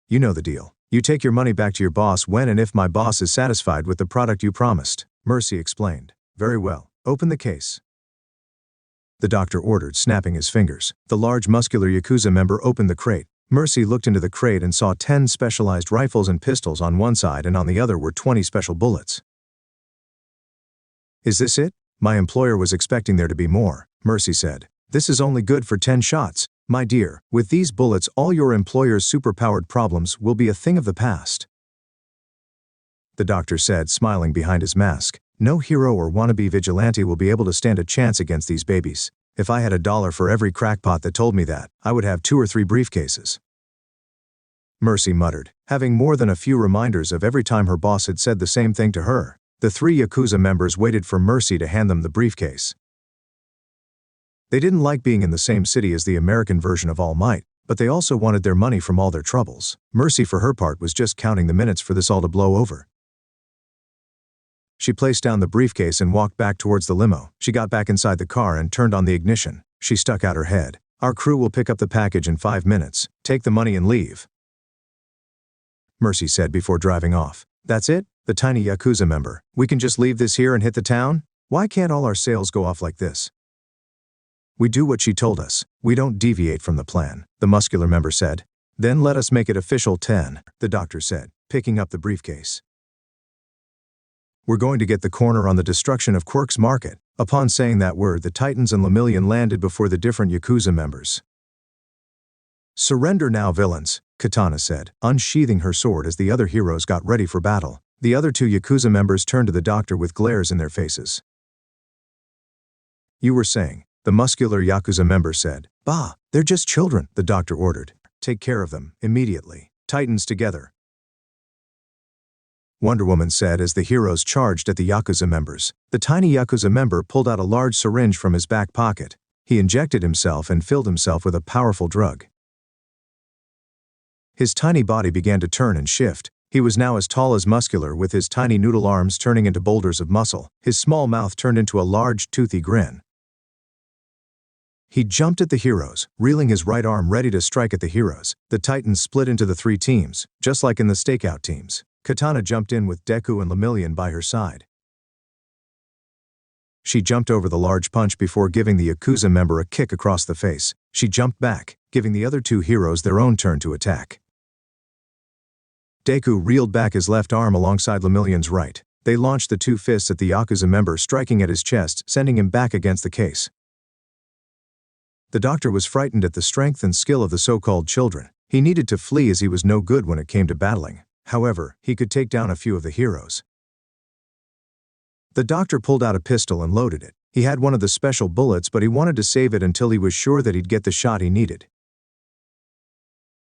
You know the deal. You take your money back to your boss when and if my boss is satisfied with the product you promised, Mercy explained. Very well. Open the case. The doctor ordered, snapping his fingers. The large muscular Yakuza member opened the crate. Mercy looked into the crate and saw 10 specialized rifles and pistols on one side, and on the other were 20 special bullets. Is this it? My employer was expecting there to be more, Mercy said. This is only good for 10 shots. My dear, with these bullets all your employer's superpowered problems will be a thing of the past. The doctor said, smiling behind his mask. No hero or wannabe vigilante will be able to stand a chance against these babies. If I had $1 for every crackpot that told me that, I would have 2 or 3 briefcases. Mercy muttered, having more than a few reminders of every time her boss had said the same thing to her. The 3 Yakuza members waited for Mercy to hand them the briefcase. They didn't like being in the same city as the American version of All Might, but they also wanted their money from all their troubles. Mercy, for her part, was just counting the minutes for this all to blow over. She placed down the briefcase and walked back towards the limo. She got back inside the car and turned on the ignition. She stuck out her head. "Our crew will pick up the package in 5 minutes. Take the money and leave," Mercy said before driving off. "That's it? The tiny Yakuza member. We can just leave this here and hit the town? Why can't all our sales go off like this?" "We do what she told us. We don't deviate from the plan," the muscular member said. "Then let us make it official 10, the doctor said, picking up the briefcase. "We're going to get the corner on the destruction of Quirk's Market." Upon saying that word, the Titans and Lemillion landed before the different Yakuza members. "Surrender now, villains," Katana said, unsheathing her sword as the other heroes got ready for battle. The other 2 Yakuza members turned to the doctor with glares in their faces. "You were saying," the muscular Yakuza member said. "Bah, they're just children," the doctor ordered. "Take care of them, immediately. Titans together," Wonder Woman said as the heroes charged at the Yakuza members. The tiny Yakuza member pulled out a large syringe from his back pocket. He injected himself and filled himself with a powerful drug. His tiny body began to turn and shift. He was now as tall as muscular, with his tiny noodle arms turning into boulders of muscle. His small mouth turned into a large, toothy grin. He jumped at the heroes, reeling his right arm ready to strike at the heroes. The Titans split into the 3 teams, just like in the stakeout teams. Katana jumped in with Deku and Lemillion by her side. She jumped over the large punch before giving the Yakuza member a kick across the face. She jumped back, giving the other 2 heroes their own turn to attack. Deku reeled back his left arm alongside Lemillion's right. They launched the 2 fists at the Yakuza member, striking at his chest, sending him back against the case. The doctor was frightened at the strength and skill of the so-called children. He needed to flee as he was no good when it came to battling. However, he could take down a few of the heroes. The doctor pulled out a pistol and loaded it. He had one of the special bullets, but he wanted to save it until he was sure that he'd get the shot he needed.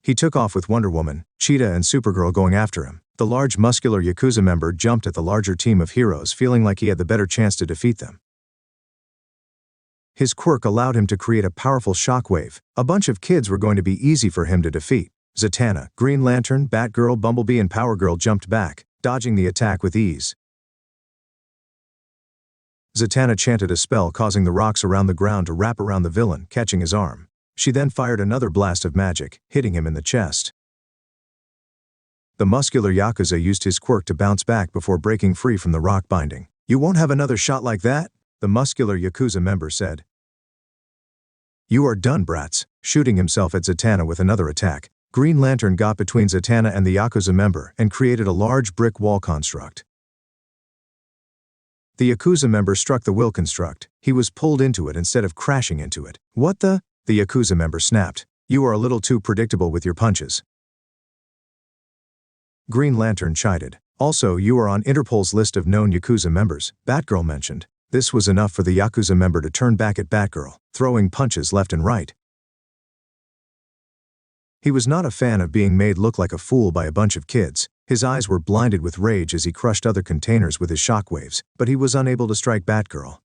He took off with Wonder Woman, Cheetah and Supergirl going after him. The large muscular Yakuza member jumped at the larger team of heroes, feeling like he had the better chance to defeat them. His quirk allowed him to create a powerful shockwave. A bunch of kids were going to be easy for him to defeat. Zatanna, Green Lantern, Batgirl, Bumblebee and Power Girl jumped back, dodging the attack with ease. Zatanna chanted a spell, causing the rocks around the ground to wrap around the villain, catching his arm. She then fired another blast of magic, hitting him in the chest. The muscular Yakuza used his quirk to bounce back before breaking free from the rock binding. "You won't have another shot like that?" the muscular Yakuza member said. "You are done, brats," shooting himself at Zatanna with another attack. Green Lantern got between Zatanna and the Yakuza member and created a large brick wall construct. The Yakuza member struck the will construct. He was pulled into it instead of crashing into it. "What the?" the Yakuza member snapped. "You are a little too predictable with your punches." Green Lantern chided. "Also, you are on Interpol's list of known Yakuza members," Batgirl mentioned. This was enough for the Yakuza member to turn back at Batgirl, throwing punches left and right. He was not a fan of being made look like a fool by a bunch of kids. His eyes were blinded with rage as he crushed other containers with his shockwaves, but he was unable to strike Batgirl.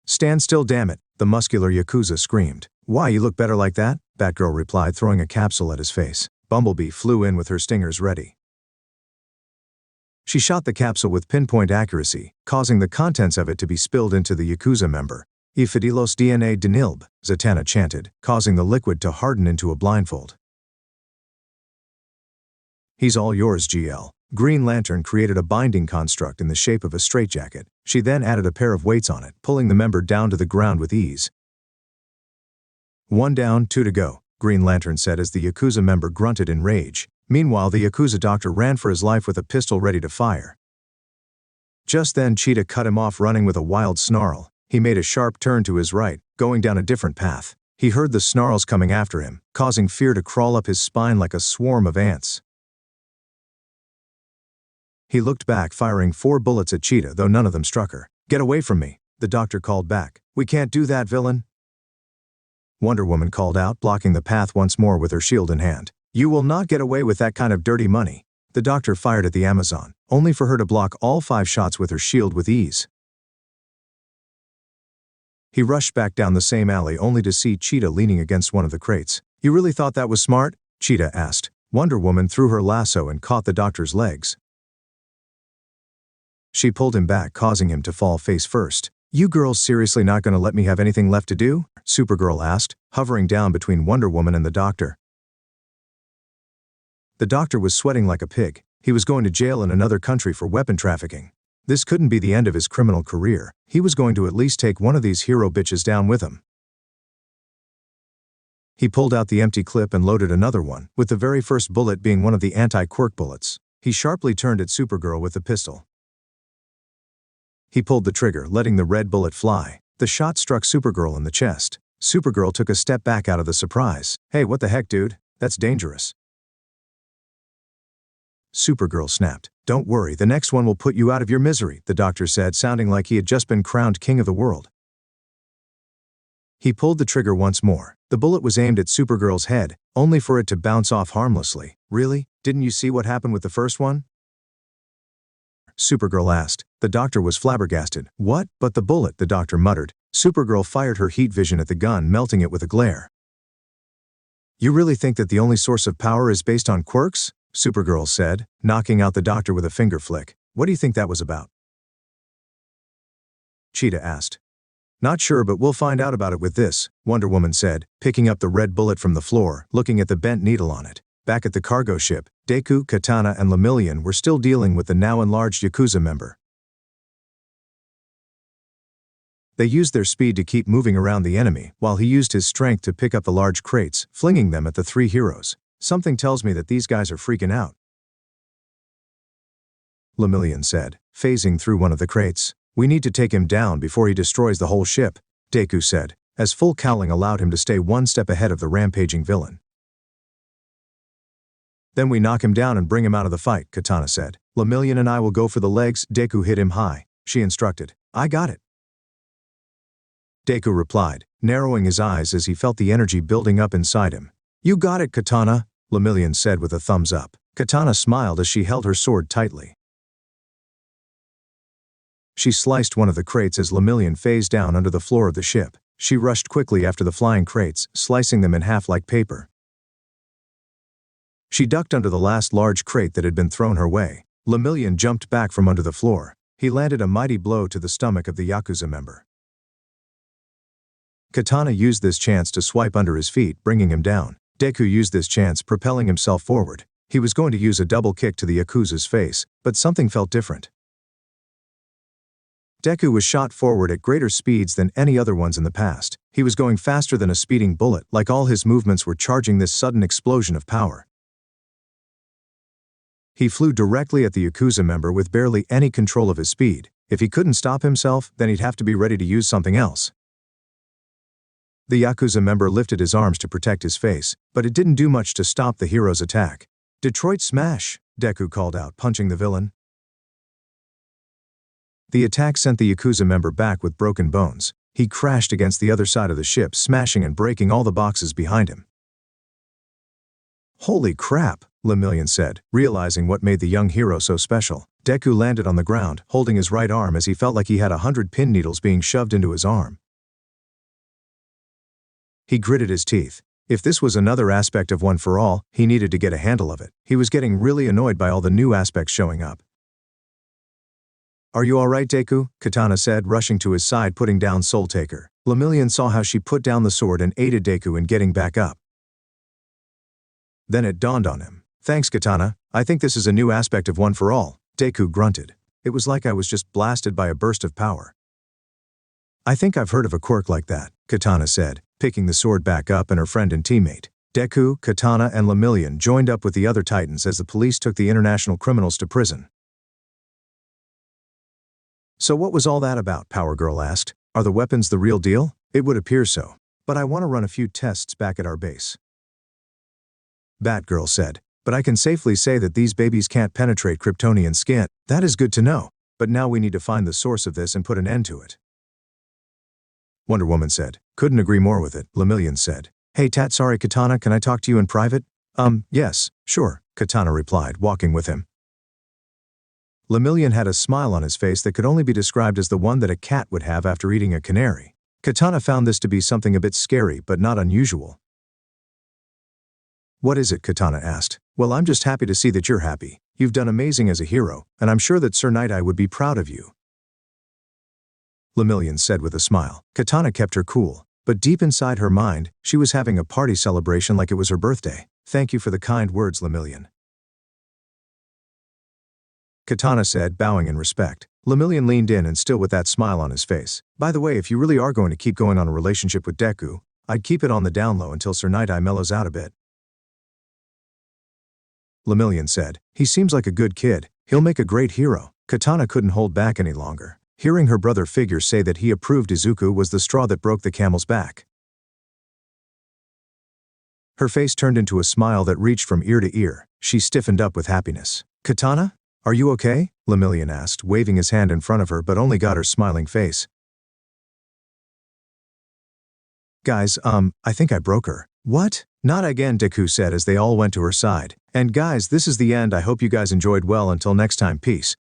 "Stand still, damn it," the muscular Yakuza screamed. "Why, you look better like that," Batgirl replied, throwing a capsule at his face. Bumblebee flew in with her stingers ready. She shot the capsule with pinpoint accuracy, causing the contents of it to be spilled into the Yakuza member. "Y Fidelos DNA de Nilb," Zatanna chanted, causing the liquid to harden into a blindfold. "He's all yours, GL." Green Lantern created a binding construct in the shape of a straitjacket. She then added a pair of weights on it, pulling the member down to the ground with ease. "One down, 2 to go," Green Lantern said as the Yakuza member grunted in rage. Meanwhile, the Yakuza doctor ran for his life with a pistol ready to fire. Just then, Cheetah cut him off, running with a wild snarl. He made a sharp turn to his right, going down a different path. He heard the snarls coming after him, causing fear to crawl up his spine like a swarm of ants. He looked back, firing 4 bullets at Cheetah, though none of them struck her. "Get away from me," the doctor called back. "We can't do that, villain," Wonder Woman called out, blocking the path once more with her shield in hand. "You will not get away with that kind of dirty money." The doctor fired at the Amazon, only for her to block all 5 shots with her shield with ease. He rushed back down the same alley only to see Cheetah leaning against one of the crates. "You really thought that was smart?" Cheetah asked. Wonder Woman threw her lasso and caught the doctor's legs. She pulled him back, causing him to fall face first. "You girls seriously not gonna let me have anything left to do?" Supergirl asked, hovering down between Wonder Woman and the doctor. The doctor was sweating like a pig. He was going to jail in another country for weapon trafficking. This couldn't be the end of his criminal career. He was going to at least take one of these hero bitches down with him. He pulled out the empty clip and loaded another one, with the very first bullet being one of the anti-quirk bullets. He sharply turned at Supergirl with the pistol. He pulled the trigger, letting the red bullet fly. The shot struck Supergirl in the chest. Supergirl took a step back out of the surprise. "Hey, what the heck, dude? That's dangerous." Supergirl snapped. "Don't worry, the next one will put you out of your misery," the doctor said, sounding like he had just been crowned king of the world. He pulled the trigger once more. The bullet was aimed at Supergirl's head, only for it to bounce off harmlessly. "Really? Didn't you see what happened with the first one?" Supergirl asked. The doctor was flabbergasted. "What? But the bullet," the doctor muttered. Supergirl fired her heat vision at the gun, melting it with a glare. "You really think that the only source of power is based on quirks?" Supergirl said, knocking out the doctor with a finger flick. "What do you think that was about?" Cheetah asked. "Not sure, but we'll find out about it with this," Wonder Woman said, picking up the red bullet from the floor, looking at the bent needle on it. Back at the cargo ship, Deku, Katana, and Lemillion were still dealing with the now enlarged Yakuza member. They used their speed to keep moving around the enemy, while he used his strength to pick up the large crates, flinging them at the 3 heroes. "Something tells me that these guys are freaking out," Lemillion said, phasing through one of the crates. "We need to take him down before he destroys the whole ship," Deku said, as full cowling allowed him to stay one step ahead of the rampaging villain. "Then we knock him down and bring him out of the fight," Katana said. "Lemillion and I will go for the legs." Deku hit him high, she instructed. "I got it," Deku replied, narrowing his eyes as he felt the energy building up inside him. "You got it, Katana," Lemillion said with a thumbs up. Katana smiled as she held her sword tightly. She sliced one of the crates as Lemillion phased down under the floor of the ship. She rushed quickly after the flying crates, slicing them in half like paper. She ducked under the last large crate that had been thrown her way. Lemillion jumped back from under the floor. He landed a mighty blow to the stomach of the Yakuza member. Katana used this chance to swipe under his feet, bringing him down. Deku used this chance, propelling himself forward. He was going to use a double kick to the Yakuza's face, but something felt different. Deku was shot forward at greater speeds than any other ones in the past. He was going faster than a speeding bullet, like all his movements were charging this sudden explosion of power. He flew directly at the Yakuza member with barely any control of his speed. If he couldn't stop himself, then he'd have to be ready to use something else. The Yakuza member lifted his arms to protect his face, but it didn't do much to stop the hero's attack. "Detroit Smash!" Deku called out, punching the villain. The attack sent the Yakuza member back with broken bones. He crashed against the other side of the ship, smashing and breaking all the boxes behind him. "Holy crap," Lemillion said, realizing what made the young hero so special. Deku landed on the ground, holding his right arm as he felt like he had 100 pin needles being shoved into his arm. He gritted his teeth. If this was another aspect of One for All, he needed to get a handle of it. He was getting really annoyed by all the new aspects showing up. "Are you alright, Deku?" Katana said, rushing to his side, putting down Soul Taker. Lemillion saw how she put down the sword and aided Deku in getting back up. Then it dawned on him. "Thanks, Katana. I think this is a new aspect of One for All," Deku grunted. "It was like I was just blasted by a burst of power." "I think I've heard of a quirk like that," Katana said, picking the sword back up, and her friend and teammate. Deku, Katana, and Lemillion joined up with the other Titans as the police took the international criminals to prison. "So what was all that about?" Power Girl asked. "Are the weapons the real deal?" "It would appear so. But I want to run a few tests back at our base," Batgirl said. "But I can safely say that these babies can't penetrate Kryptonian skin." "That is good to know. But now we need to find the source of this and put an end to it," Wonder Woman said. "Couldn't agree more with it," Lemillion said. "Hey sorry Katana, can I talk to you in private?" Yes, sure, Katana replied, walking with him. Lemillion had a smile on his face that could only be described as the one that a cat would have after eating a canary. Katana found this to be something a bit scary but not unusual. What is it? Katana asked. Well, I'm just happy to see that you're happy. You've done amazing as a hero, and I'm sure that Sir Night-Eye would be proud of you. Lemillion said with a smile. Katana kept her cool, but deep inside her mind, she was having a party celebration like it was her birthday. Thank you for the kind words, Lemillion, Katana said, bowing in respect. Lemillion leaned in and still with that smile on his face. By the way, if you really are going to keep going on a relationship with Deku, I'd keep it on the down low until Sir Night-Eye mellows out a bit. Lemillion said, he seems like a good kid. He'll make a great hero. Katana couldn't hold back any longer. Hearing her brother figure say that he approved Izuku was the straw that broke the camel's back. Her face turned into a smile that reached from ear to ear. She stiffened up with happiness. Katana? Are you okay? Lemillion asked, waving his hand in front of her but only got her smiling face. Guys, I think I broke her. What? Not again, Deku said as they all went to her side. And guys, this is the end. I hope you guys enjoyed well. Until next time, peace.